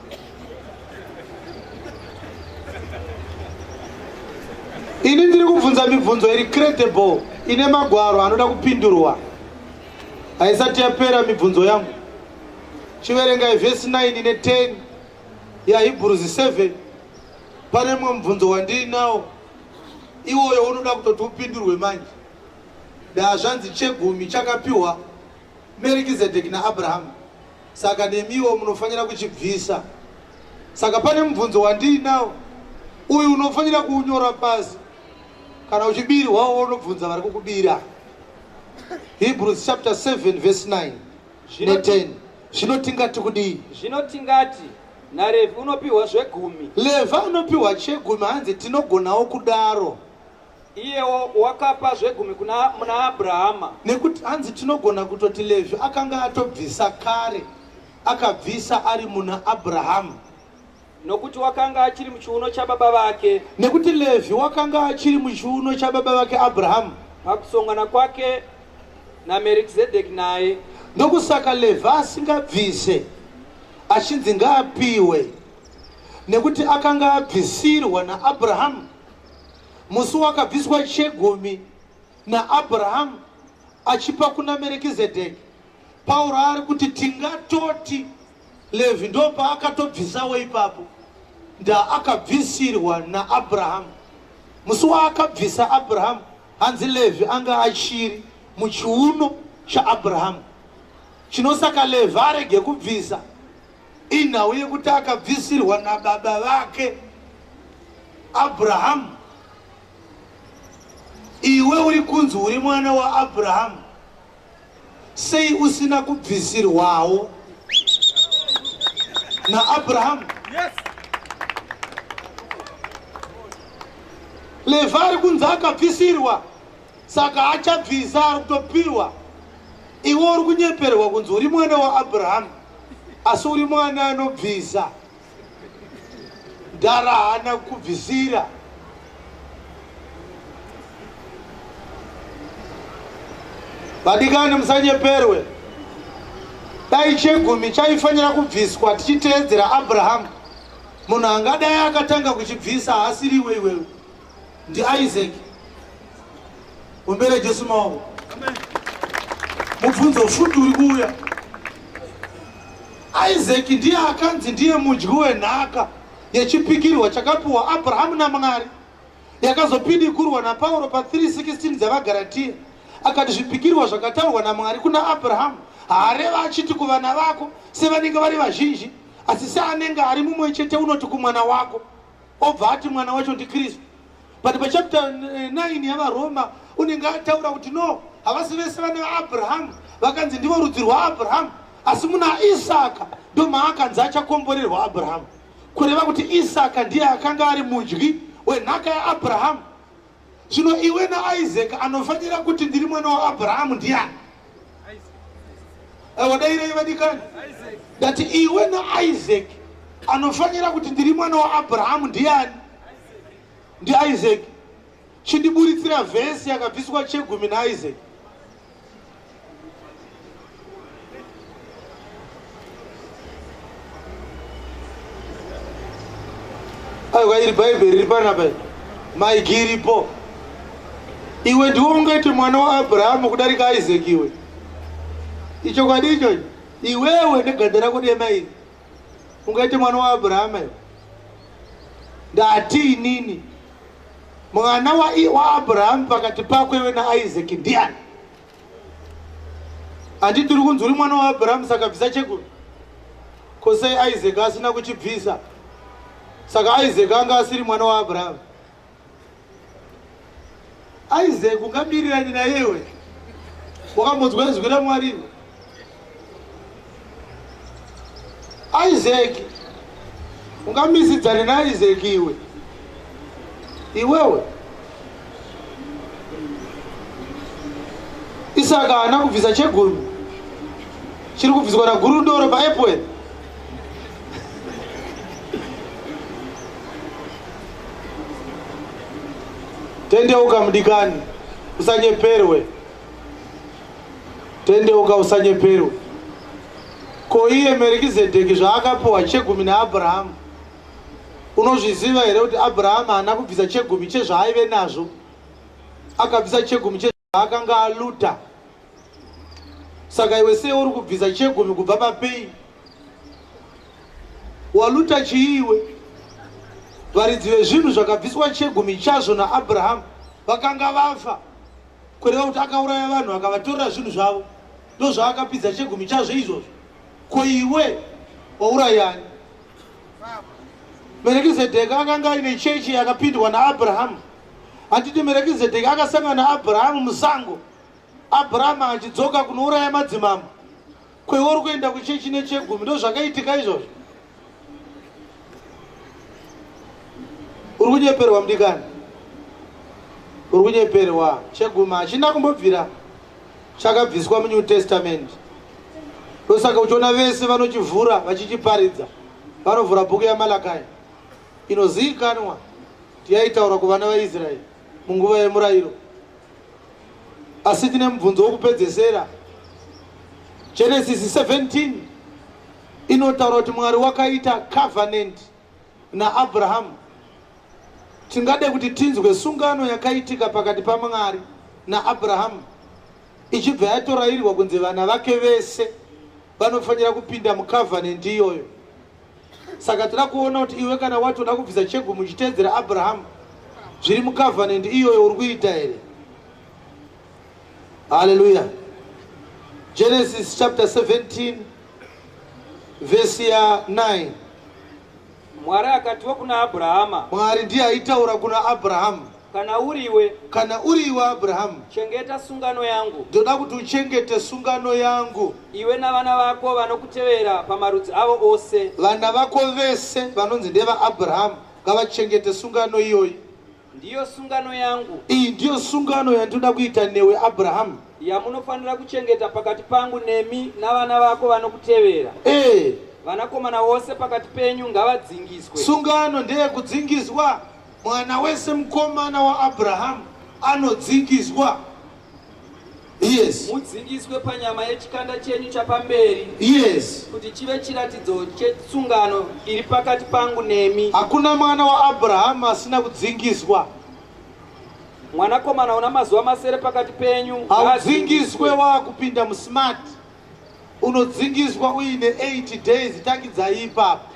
Ini ndiri kubvunza mibvunzo iri credible, ine magwaro anoda kupindurwa. Haisati yapera mibvunzo yangu. Chiverengai vhesi 9 ne10 yaHebrews 7. Pane mumwe mubvunzo wandinawo. Iwoyo unoda kutoti upindurwe manje. Zvanzi chegumi chakapiwa Merikizedheki naAbhurahamu. Saka nemiwo munofanira kuchibvisa. Saka pane mubvunzo wandinawo. uyu unofanira kuunyora pasi kana uchibirwa unobvunza vari kukubira. Hebrews chapter 7 verse 9 ne 10. Zvino tingati kudii? Zvino tingati naRevhi unopiwa zvegumi. Levhi unopiwa chegumi, hanzi tinogonawo kudaro. Iyewo wakapa zvegumi muna Abrahama. Nekuti hanzi tinogona kutoti Levhi akanga atobvisa kare, akabvisa ari muna Abrahamu. Nokuti wakanga achiri muchiuno chababa vake. Nekuti Levhi wakanga achiri muchiuno chababa vake Abrahamu pakusongana kwake naMerikizedheki naye. Ndokusaka Levhi asingabvise achinzi ngaapiwe, nekuti akanga abvisirwa naAbrahamu. Musi wakabviswa chegumi naAbrahamu achipa kuna Merikizedheki, Pauro ari kuti tingatoti Levhi ndo paakatobvisawo ipapo akabvisirwa naAbrahamu. Musi waakabvisa Abrahamu, hanzi Levhi anga achiri muchiuno chaAbrahamu. Chinosaka Levhi arege kubvisa inhau yekuti akabvisirwa nababa vake Abrahamu. Iwe uri kunzi uri mwana waAbrahamu, sei usina kubvisirwawo naAbrahamu? Yes. Levhi ari kunzi akabvisirwa, saka achabvisa ari kutopiwa. Iwe uri kunyeperwa kunzi uri mwana waAbrahamu, asi uri mwana anobvisa. Ndara haana kubvisira. Vadikani musanyeperwe. Dai chegumi chaifanira kubviswa tichiteedzera Abrahamu, munhu angadai akatanga kuchibvisa asiri iwewe ndiIsaac. Umbere Jesu maoko. Mubvunzo futi uri kuuya. Isaac ndiye akanzi ndiye mudyi wenhaka yechipikirwa chakapiwa Abrahamu naMwari, yakazopidikurwa naPauro pa3:16 dzavaGaratia. Akati zvipikirwa zvakataurwa naMwari kuna Abrahamu haareva achiti kuvana vako sevanenge vari vazhinji, asi seanenge ari mumwe chete unoti kumwana wako, obva ati mwana wacho ndiKristu. But pachapter 9 yavaRoma unenge ataura kuti no, havasi vese vana vaAbrahamu vakanzi ndivo rudzi rwaAbrahamu, asi muna Isaka ndo maakanzi achakomborerwa Abrahamu, kureva kuti Isaka ndiye akanga ari mudyi wenhaka yaAbrahamu. Zvino iwe naIsaac anofanira kuti ndiri mwana waAbrahamu ndiani? Wadairei vadikani? Dati iwe naIsaac anofanira kuti ndiri mwana waAbrahamu ndiani? NdiIsaac. Chindiburitsira vhesi yakabviswa chegumi naIsaac. Aiwa, iri Bhaibheri riri panapa, maiki iripo. Iwe ndiwo ungaiti mwana waAbrahamu kudarika Isaac iwe. Ichokwadi icho. Iwewe neganda rako dema iri ungaiti mwana waAbrahamu iwe. Ndati inini mwana waAbrahamu pakati pako iwe naIsaac ndiani? Handiti tiri kunzi uri mwana waAbrahamu saka bvisa chegumi? Ko sei Isaac asina kuchibvisa? Saka Isaac anga asiri mwana waAbrahamu. Isaac ungamirirani nayewe? Wakambodzwa izwi raMwari? Isaac ungamisidzane naIsaac iwe? Iwewe Isaka haana kubvisa chegumi, chiri kubviswa nagurundoro paApple. Tendeuka mudikani, usanyeperwe. Tendeuka usanyeperwe. Ko iye Merikizedheki zvaakapiwa chegumi naAbrahamu, unozviziva here kuti Abrahamu haana kubvisa chegumi chezvaaive nazvo? Akabvisa chegumi chezvaakanga aluta. Saka iwe sei uri kubvisa chegumi kubva papei? Waluta chiiwe? Varidzi vezvinhu zvakabviswa chegumi chazvo naAbrahamu vakanga vafa, kureva kuti akauraya vanhu akavatorera zvinhu zvavo, ndo zvaakapidza chegumi chazvo izvozvo. Ko iwe waurayani? Melkizedeki akanga aine chechi yakapindwa naAbhurahamu. Handiti Melkizedeki akasangana naAbhurahamu musango. Abhurahamu achidzoka kunouraya madzimambo. Kweuri kuenda kuchechi nechegumi ndozvakaitika izvozvo. Uri kunyeperwa mudikani. Uri kunyeperwa. Chegumi hachina kumbobvira chakabviswa muNew Testament. Ndosaka uchiona vese vanochivhura vachichiparidza. Vanovhura bhuku yaMalakai. Inozivikanwa kuti yaitaura kuvana vaIsraeri munguva yemurayiro. Asi tine mubvunzo wokupedzesera. Genesis 17 inotaura kuti Mwari wakaita covenant naAbhurahamu. Tingade kuti tinzwe sungano yakaitika pakati paMwari naAbhurahamu ichibva yatorairwa kunze vana vake vese vanofanira kupinda mucovenant iyoyo. Saka tira kuona kuti iwe kana watoda kubvisa chegumi uchiteedzera Abhurahamu zviri mucovenant iyoyo uri kuita here? Hallelujah. Genesis chapter 17 verse 9. Mwari akatiwo kuna Abhurahama. Mwari ndiye aitaura kuna Abhurahamu. Kana uriwe Abhurahamu, chengeta sungano yangu. Ndoda kuti uchengete sungano yangu. Iwe navana vako vanokutevera pamarudzi avo ose. Vana vako vese vanonzi ndevaAbhurahamu ngavachengete sungano iyoyi. Ndiyo sungano yangu. Iyi ndiyo sungano yandoda kuita newe Abhurahamu. Yamunofanira kuchengeta pakati pangu nemi navana vako vanokutevera. Vanakomana vose pakati penyu ngavadzingiswe. Sungano ndeye kudzingiswa. Mwana wese mukomana waAbhurahamu anodzingiswa. Yes. Mudzingiswe panyama yechikanda chenyu chapamberi. Yes. Kuti chive chiratidzo chesungano iri pakati pangu nemi. Hakuna mwana waAbhurahamu asina kudzingiswa. Mwanakomana una mazuva masere pakati penyu haudzingiswe wakupinda musmart. Unodzingiswa uine 8 days tangidza ipapo.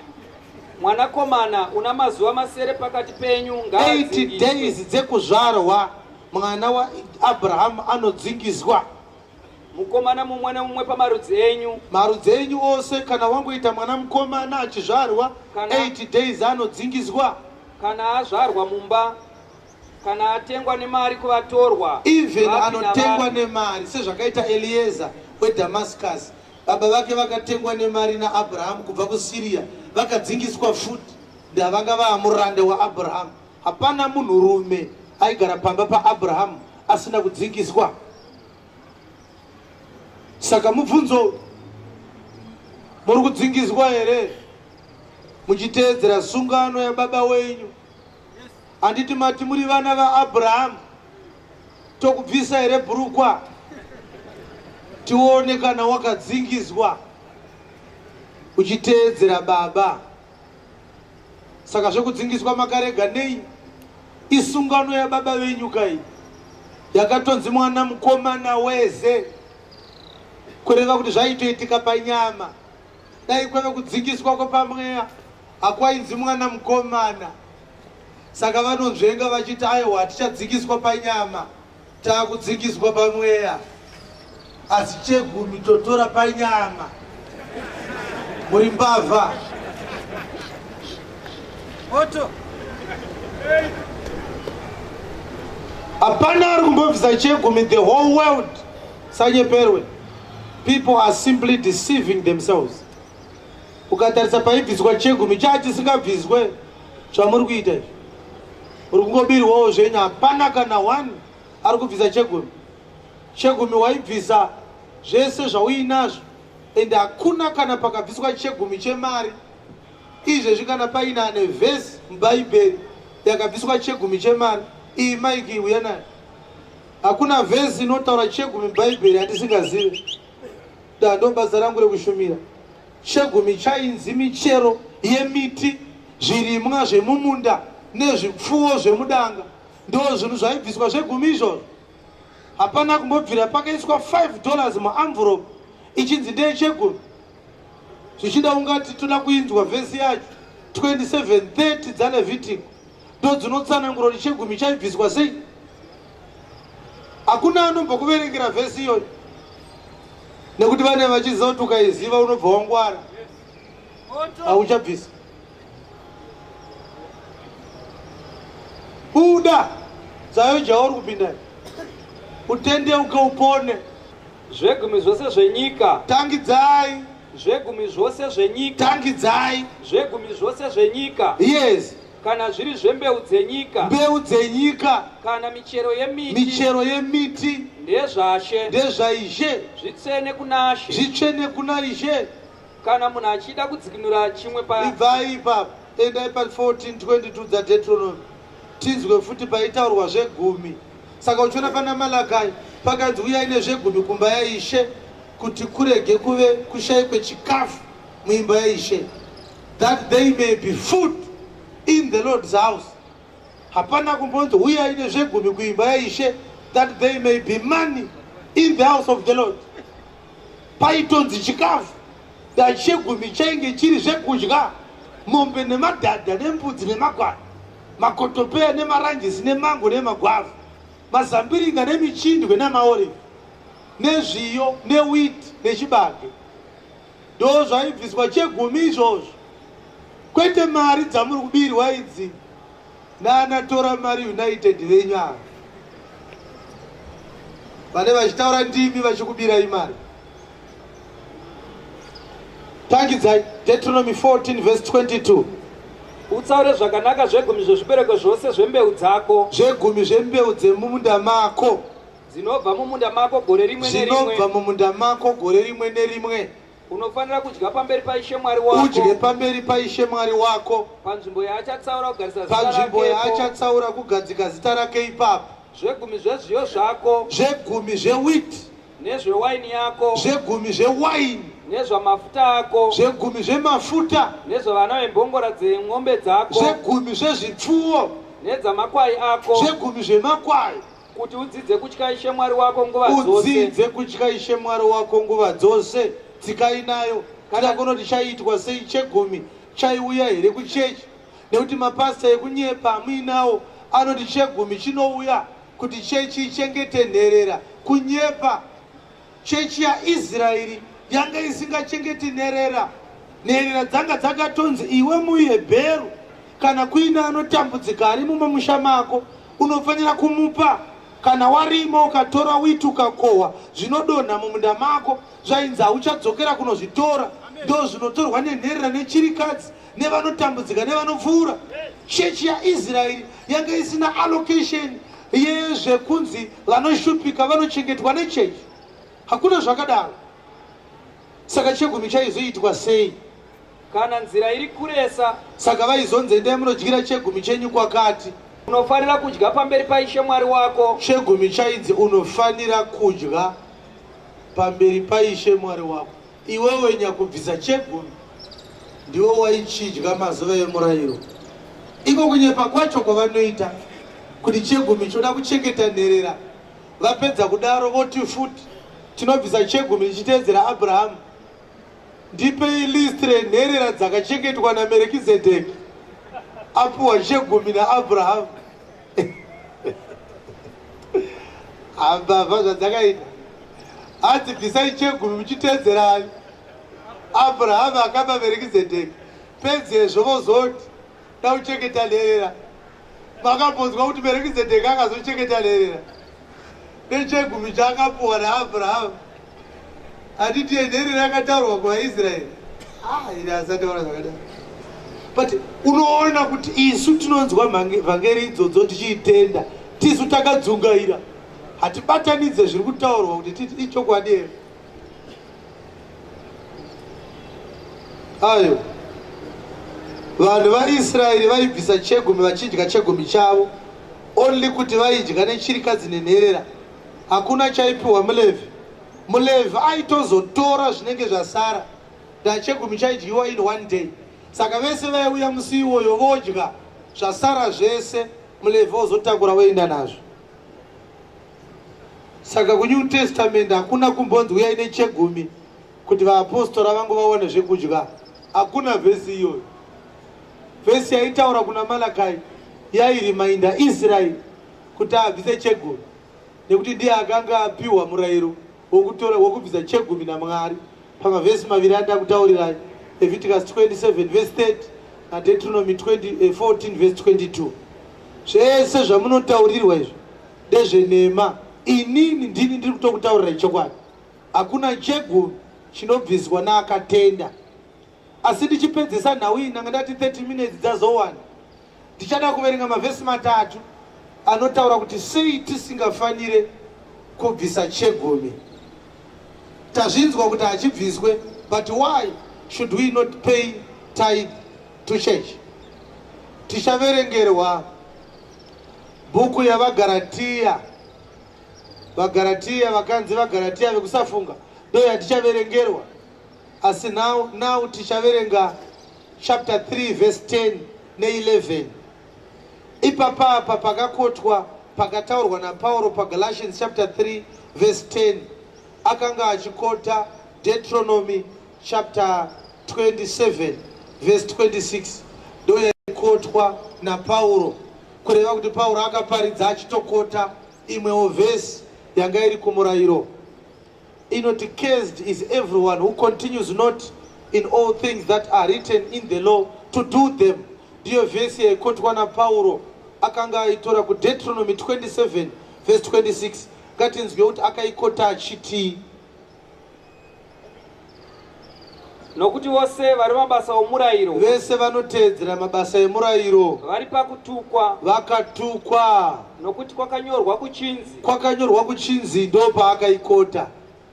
Mwanakomana una mazuva masere pakati penyu 8 days dzekuzvarwa mwana waAbhurahamu anodzingiswa. Mukomana mumwe nemumwe pamarudzi enyu. Marudzi enyu ose kana wangoita mwana mukomana achizvarwa 8 days anodzingiswa. Kana azvarwa mumba, kana atengwa nemari kuvatorwa. Even anotengwa nemari sezvakaita Eliezer weDamascus. Baba vake vakatengwa nemari naAbhurahamu kubva kuSiria, vakadzingiswa futi. Ndavanga vaamuranda waAbhurahamu. Hapana munhurume aigara pamba paAbhurahamu asina kudzingiswa. Saka mubvunzo, muri kudzingiswa here muchiteedzera sungano yababa wenyu? Handiti mati muri vana vaAbhurahamu? Tokubvisa here bhurukwa tione kana wakadzingiswa uchiteedzera baba. Saka zvekudzingiswa makarega nei? Isungano yababa venyu kai yakatonzi mwana mukomana weze, kureva kuti zvaitoitika panyama. Dai kwave kudzingiswa kwepamweya hakwainzi mwana mukomana. Saka vanonzvenga vachiti aiwa hatichadzingiswa panyama, taakudzingiswa pamweya. Asi chegumi totora panyama. Muri mbavha. Moto. Hapana ari kumbobvisa chegumi the whole world. Sanyeperwe. People are simply deceiving themselves. Ukatarisa paibviswa chegumi chatisingabviswe zvamuri kuita izvi. Uri kungobirwawo zvenyu, hapana kana one ari kubvisa chegumi. Chegumi waibvisa zvese zvauinazvo, ende hakuna kana pakabviswa chegumi chemari. Izvezvi kana paina nevhesi mubhaibheri yakabviswa chegumi chemari, iyi maiki uya nayo. Hakuna vhesi inotaura chegumi mubhaibheri hatisingazive. Ndo basa rangu rekushumira. Chegumi chainzi michero yemiti, zvirimwa zvemumunda nezvipfuwo zvemudanga. Ndo zvinhu zvaibviswa zvegumi izvozvo. Hapana kumbobvira pakaiswa $5 muenvelope ichinzi ndechegumi. Zvichida ungati toda kuinzwa vhesi yacho 27:30 dzaLevhitiko ndo dzinotsanangura kuti chegumi chaibviswa sei. Hakuna anombokuverengera vhesi iyoyo, nekuti vane vachiziva kuti ukaiziva unobva wangwara, hauchabvisa. buda zayo jauri kupinda utendeuke upone. Zvegumi zvose zvenyika Tangidzai. zvegumi zvose zvenyika Tangidzai. zvegumi zvose zvenyika Yes. kana zviri zvembeu dzenyika Mbeu dzenyika kana michero yemiti michero yemiti ndezvashe ndezvaishe zvitsvene kuna She. zvitsvene kuna Ishe. kana munhu achida kudzikinura chimwe Ibvai ipapo endai pa14:22 dzaDeuteronomy tinzwe futi paitaurwa zvegumi. Saka uchiona pana Malakai pakanzi uyai nezvegumi kumba yaIshe kuti kurege kuve kushayikwe chikafu muimba yaIshe, that they may be food in the Lord's house. Hapana kumbonzi uyai nezvegumi kuimba yaIshe that they may be money in the house of the Lord. Paitonzi chikafu chegumi chainge chiri zvekudya, mombe nemadhadha nembudzi nemagwara, makotopeya nemaranjisi nemango nemagwavha, mazambiringa nemichindwe namaorive nezviyo newiti nechibage. Ndo zvaibviswa chegumi izvozvo, kwete mari dzamuri kubirwa idzi naanatora mari United venyu ava vane vachitaura ndimi vachikubirai mari. Tangidzai Deuteronomy 14:22. utsaure zvakanaka zvegumi zvezvibereko zvose zvembeu dzako Zvegumi zvembeu dzemumunda mako dzinobva mumunda mako gore rimwe dzinobva nerimwe mumunda mako gore rimwe nerimwe unofanira kudya pamberi paIshe Mwari wako udye pamberi paIshe Mwari wako panzvimbo yaachatsaura kugarisa zita panzvimbo rakepo. yaachatsaura kugadzika zita rake ipapo. zvegumi zvezviyo zvako Zvegumi zvewiti, nezvewaini yako zvegumi zvewaini, nezvamafuta ako zvegumi zvemafuta, nezvavana vembongora dzemwombe dzako zvegumi zvezvipfuwo, nedzamakwai ako zvegumi zvemakwai, kuti udzidze kutya Ishe Mwari wako nguva dzose udzidze kutya Ishe Mwari wako nguva dzose. Dzikai nayo. Kana kunoti chaitwa sei chegumi chaiuya here kuchechi? Nekuti mapasta ekunyepa muinawo anoti chegumi chinouya kuti chechi ichengete nherera. Kunyepa chechi yaIsraeri yanga isingachengeti nherera. Nherera dzanga dzakatonzi iwe muHebheru kana kuina anotambudzika ari mumamusha mako unofanira kumupa. Kana warima ukatora witi ukakohwa zvinodonha mumunda mako zvainzi hauchadzokera kunozvitora. Ndo zvinotorwa nenherera nechirikadzi nevanotambudzika nevanopfuura. Chechi yaIsraeri yanga isina allocation yezvekunzi vanoshupika vanochengetwa nechechi. Hakuna zvakadaro. Saka chegumi chaizoitwa sei? kana nzira iri kuresa Saka vaizonzi endai munodyira chegumi chenyu kwakati. unofanira kudya pamberi paIshe Mwari wako Chegumi chainzi unofanira kudya pamberi paIshe Mwari wako. Iwewe nyakubvisa chegumi ndiwe waichidya mazuva emurayiro. Iko kunyepa kwacho kwavanoita kuti chegumi choda kuchengeta nherera. Vapedza kudaro voti futi tinobvisa chegumi tichiteedzera Abrahamu. Ndipei list renherera dzakachengetwa naMerikizedheki. Apuwa chegumi naAbhurahamu. Ambavha zvadzakaita. Ati bvisai chegumi muchiteedzerani. Abraham akapa Merikizedheki. Pedzezvo vozoti tauchengeta nherera. Makambonzwa kuti Merikizedheki akazochengeta nherera nechegumi chaakapuwa naAbhurahamu. Handiti nherera yakataurwa kuvaIsraeri. Ine asataura zvakadaro. But unoona kuti isu tinonzwa vhangeri idzodzo tichiitenda. Tisu takadzungaira. Hatibatanidze zviri kutaurwa kuti titi ichokwadi here. Ayo vanhu vaIsraeri vaibvisa chegumi vachidya chegumi chavo only kuti vaidya nechirikadzi nenherera. Hakuna chaipiwa muLevhi. MuLevhi aitozotora zvinenge zvasara chegumi chaidyiwa in one day. Saka vese vaiuya musi iwoyo vodya zvasara zvese muLevhi ozotakura voenda nazvo. Saka kuNew Testament hakuna kumbonzi uyai nechegumi kuti vaapostora vangu vaone zvekudya. Hakuna vhesi iyoyo. Vhesi yaitaura kuna Malakai yairimainda Israeri kuti abvise chegumi nekuti ndiye akanga apiwa murayiro wokubvisa chegumi naMwari. Pamavhesi maviri andakutaurirai, Leviticus 27 verse 30 naDeuteronomy 14 verse 22. zvese zvamunotaurirwa izvo ndezvenema. Inini ndini ndiri kutokutaurira chokwadi. Hakuna chegumi chinobviswa naakatenda. Asi ndichipedzisa nhau iyi nanga ndati 30 minutes dzazowanda, ndichada kuverenga mavhesi matatu anotaura kuti sei tisingafanire kubvisa chegumi. Tazvinzwa kuti hachibviswe, but why should we not pay tithe to church? Tichaverengerwa bhuku yavaGaratiya. VaGaratiya, vakanzi vaGaratiya vekusafunga, ndo yatichaverengerwa. Asi now tichaverenga chapter 3 verse 10 ne11. Ipapapa pakakotwa pakataurwa naPauro paGalatians chapter 3 verse 10. Akanga achikota Deuteronomy chapter 27 verse 26. Ndo yakotwa naPauro, kureva kuti Pauro akaparidza achitokota imwewo vhesi yanga iri kumurayiro inoti, cursed is everyone who continues not in all things that are written in the law to do them. Ndiyo vhesi yaikotwa naPauro, akanga aitora kuDeuteronomy 27 verse 26. Ngatinzwe kuti akaikota achiti, nokuti vose vari mabasa omurayiro, vese vanoteedzera mabasa emurayiro vari pakutukwa, vakatukwa. nokuti kwakanyorwa kuchinzi, Kwakanyorwa kuchinzi ndo paakaikota.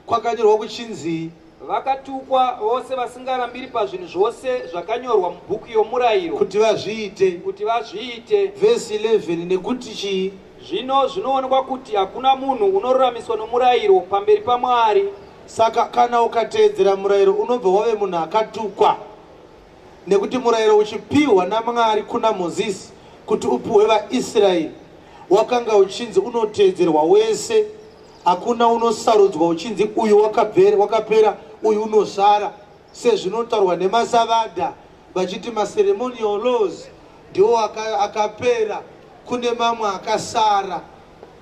Kwakanyorwa kuchinzi, vakatukwa vose vasingarambiri pazvinhu zvose zvakanyorwa mubhuku yomurayiro kuti vazviite. kuti vazviite. Verse 11, nekuti chii? Zvino zvinoonekwa kuti hakuna munhu unoruramiswa nomurayiro pamberi paMwari. Saka kana ukateedzera murayiro unobva wave munhu akatukwa, nekuti murayiro uchipiwa naMwari kuna Mozisi kuti upiwe vaIsraeri wakanga uchinzi unoteedzerwa wese. Hakuna unosarudzwa uchinzi uyu wakapera uyu unosara, sezvinotaurwa nemasavadha vachiti maceremonial laws ndiwo akapera, kune mamwe akasara,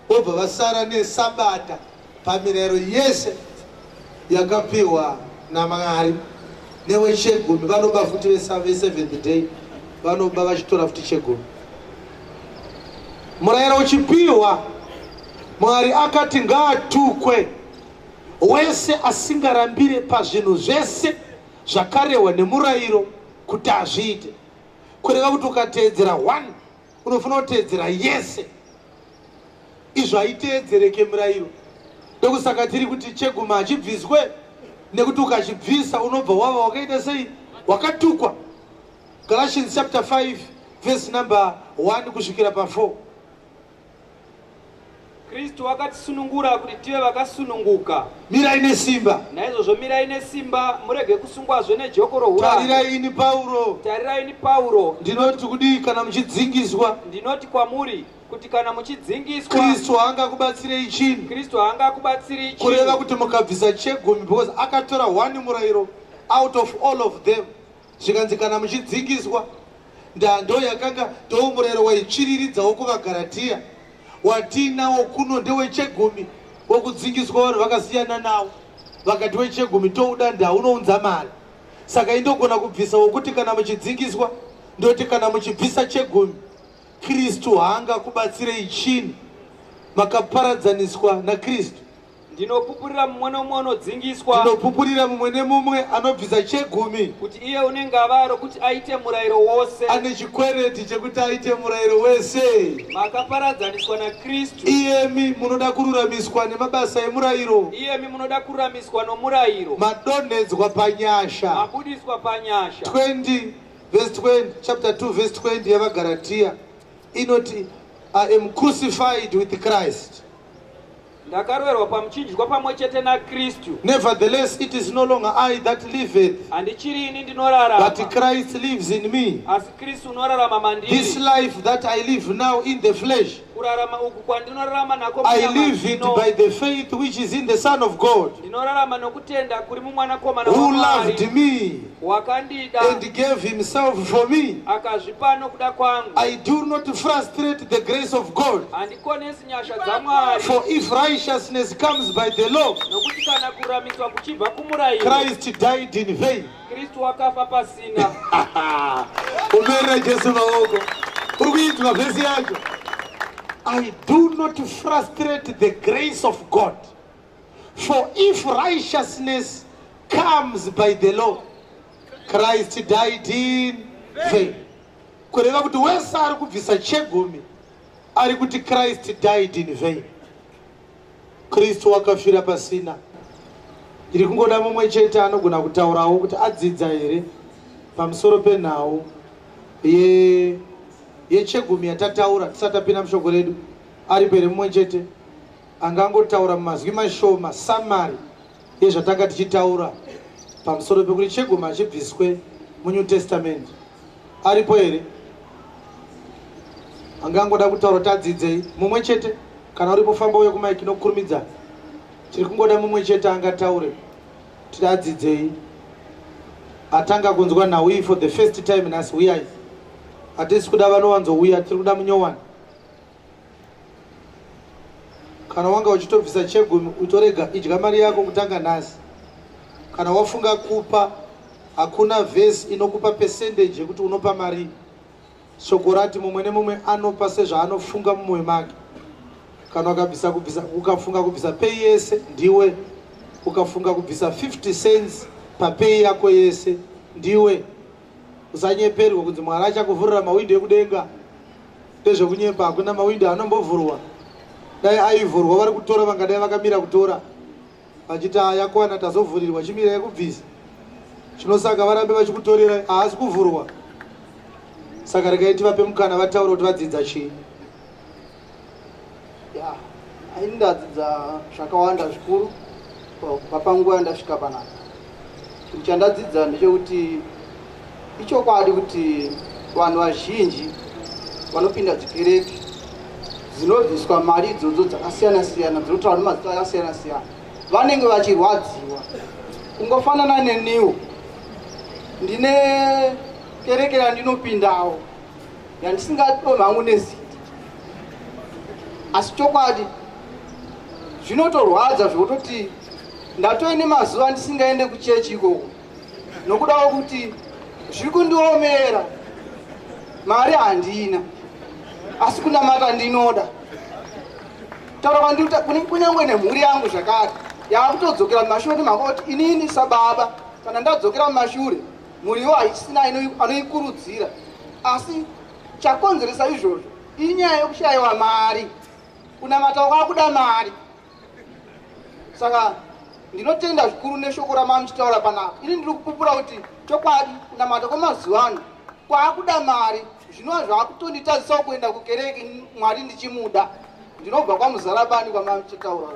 vobva vasara nesabata pamirayiro yese yakapiwa naMwari. Newechegumi vanoba futi ve7th day, vanoba vachitora futi chegumi. Murayiro uchipiwa, Mwari akati ngaatukwe wese asingarambire pazvinhu zvese zvakarehwa nemurayiro kuti azviite. Kureva kuti ukateedzera 1 unofanira kuteedzera yese. Izvo haiteedzereke murayiro. Ndokusaka tiri kuti chegumi hachibviswe, nekuti ukachibvisa unobva wava wakaita sei? Wakatukwa. Galatians chapter 5 verse number 1 kusvikira pa4. Kristu akatisunungura kuti tive vakasununguka. Mirai nesimba. Naizvozvo mirai nesimba, murege kusungwazve nejoko rohura. Tarirai ini Pauro. Tarirai ini Pauro. Ndinoti kudii kana muchidzingiswa? Ndinoti kwamuri kuti kana muchidzingiswa, Kristu haangakubatsirei chinhu. Kristu haangakubatsirei chinhu. Kureva kuti mukabvisa chegumi, because akatora 1 murayiro out of all of them. Zvikanzi kana muchidzingiswa, ndando yakanga ndo murayiro waitsviriridzawo kuvaGaratiya. Watinawo kuno ndewechegumi, wokudzingiswa vanhu vakasiyana nawo. Vakati wechegumi touda ndaunounza mari. Saka indogona kubvisa wokuti kana muchidzingiswa, ndoti kana muchibvisa chegumi, Kristu haangakubatsirei chinhu. Makaparadzaniswa naKristu. Ndinopupurira mumwe nomumwe anodzingiswa. Ndinopupurira mumwe nemumwe anobvisa chegumi kuti iye unenge avaro kuti aite murayiro wose. Ane chikwereti chekuti aite murayiro wese. Makaparadzaniswa naKristu. Iyemi munoda kururamiswa nemabasa emurayiro. Iyemi munoda kururamiswa nomurayiro. Madonhedzwa panyasha. Mabudiswa panyasha. 20 verse 20, chapter 2 verse 20 yavaGaratiya inoti, I am crucified with Christ. Ndakaroverwa pamuchinjwa pamwe chete naKristu. Nevertheless, it is no longer I that liveth, handichiri ini ndinorarama, but Christ lives in me. asi Kristu unorarama mandiri. This life that I live now in the flesh, kurarama uku kwandinorarama nako I live it by the faith which is in the Son of God, ndinorarama nokutenda kuri mumwanakomana who waMwari loved me wakandida and gave himself for me. akazvipa nokuda kwangu. I do not frustrate the grace of God, handikonesi nyasha dzaMwari. for if righteousness comes by the law, nokuti kana kuramiswa kuchibva kumurayiro, Christ died in vain. Kristu wakafa pasina. Umerera Jesu maoko. Uri kuitwa vhesi yacho. I do not frustrate the grace of God. For if righteousness comes by the law, Christ died in vain. Kureva kuti wese ari kubvisa chegumi ari kuti Christ died in vain. Kristu wakafira pasina. Ndiri kungoda mumwe chete anogona kutaurawo kuti adzidza here pamusoro penhau yechegumi yatataura tisati tapinda mushoko redu. Aripo here mumwe chete angangotaura mumazwi mashoma samari yezvatanga tichitaura pamusoro pekuti chegumi hachibviswe muNew Testament? Aripo here angangoda kutaura kuti adzidzei? Mumwe chete kana uripo famba uye kumaiki nokukurumidza. Tiri kungoda mumwe chete angataure kuti adzidzei, atanga kunzwa nhau iyi for the first time. Nhasi uyai, hatisi kuda vanowanzouya, tiri kuda munyowani. Kana wanga uchitobvisa chegumi utorega idya mari yako kutanga nhasi. Kana wafunga kupa, hakuna vhesi inokupa percentage yekuti unopa mari. Shoko rati mumwe nemumwe anopa sezvaanofunga mumwoyo make. Kana ukafunga kubvisa pei yese ndiwe, ukafunga kubvisa 50 cents papei yako yese ndiwe. Usanyeperwa kunzi Mwari achakuvhurira mawindo ekudenga. Ndezvekunyepa, hakuna mawindo anombovhurwa. Dai aivhurwa vari kutora vangadai vakamira kutora vachiti yakwana tazovhurirwa chimira yekubvisa. Chinosaka varambe vachikutorera, haasi kuvhurwa. Saka regai tivape mukana vataure kuti vadzidza chii. Ini ndadzidza zvakawanda zvikuru papanguva yandasvika panapa. Chinhu chandadzidza ndechekuti ichokwadi kuti vanhu vazhinji vanopinda dzikereke dzinobviswa mari idzodzo dzakasiyana siyana, dzinotaura nemazita akasiyana siyana, vanenge vachirwadziwa. Kungofanana neniwo, ndine kereke yandinopindawo yandisingatombi hangu nezita, asi chokwadi zvinotorwadza zvokutoti ndatoine mazuva ndisingaende kuchechi ikoko nokuda kwokuti zviri kundiomera, mari handina, asi kunamata ndinoda. Taura kunyangwe nemhuri yangu zvakare yakutodzokera mumashure makoti inini sababa kana ndadzokera mumashure mhuriwo haisina anoikurudzira. Asi chakonzeresa izvozvo inyaya yekushayiwa mari. Kunamata kwakuda mari. Saka ndinotenda zvikuru neshoko ramuchitaura panapa. Ini ndiri kupupura kuti chokwadi kunamata kwemazuva ano kwakuda mari. Zvinova zvakutonditadzisa kuenda kukereke Mwari ndichimuda. Ndinobva kwamuzarabani kwamamuchitaura.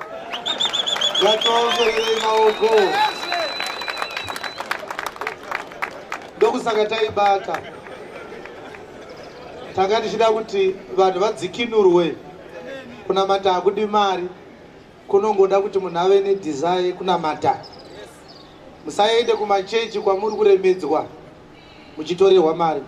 Ngatiombererei maoko. Ndokusaka taibata. Tanga tichida kuti vanhu vadzikinurwe. Kunamata hakudi mari, kunongoda kuti munhu ave nedesire kunamata. Musaende kumachechi kwamuri kuremedzwa muchitorerwa mari.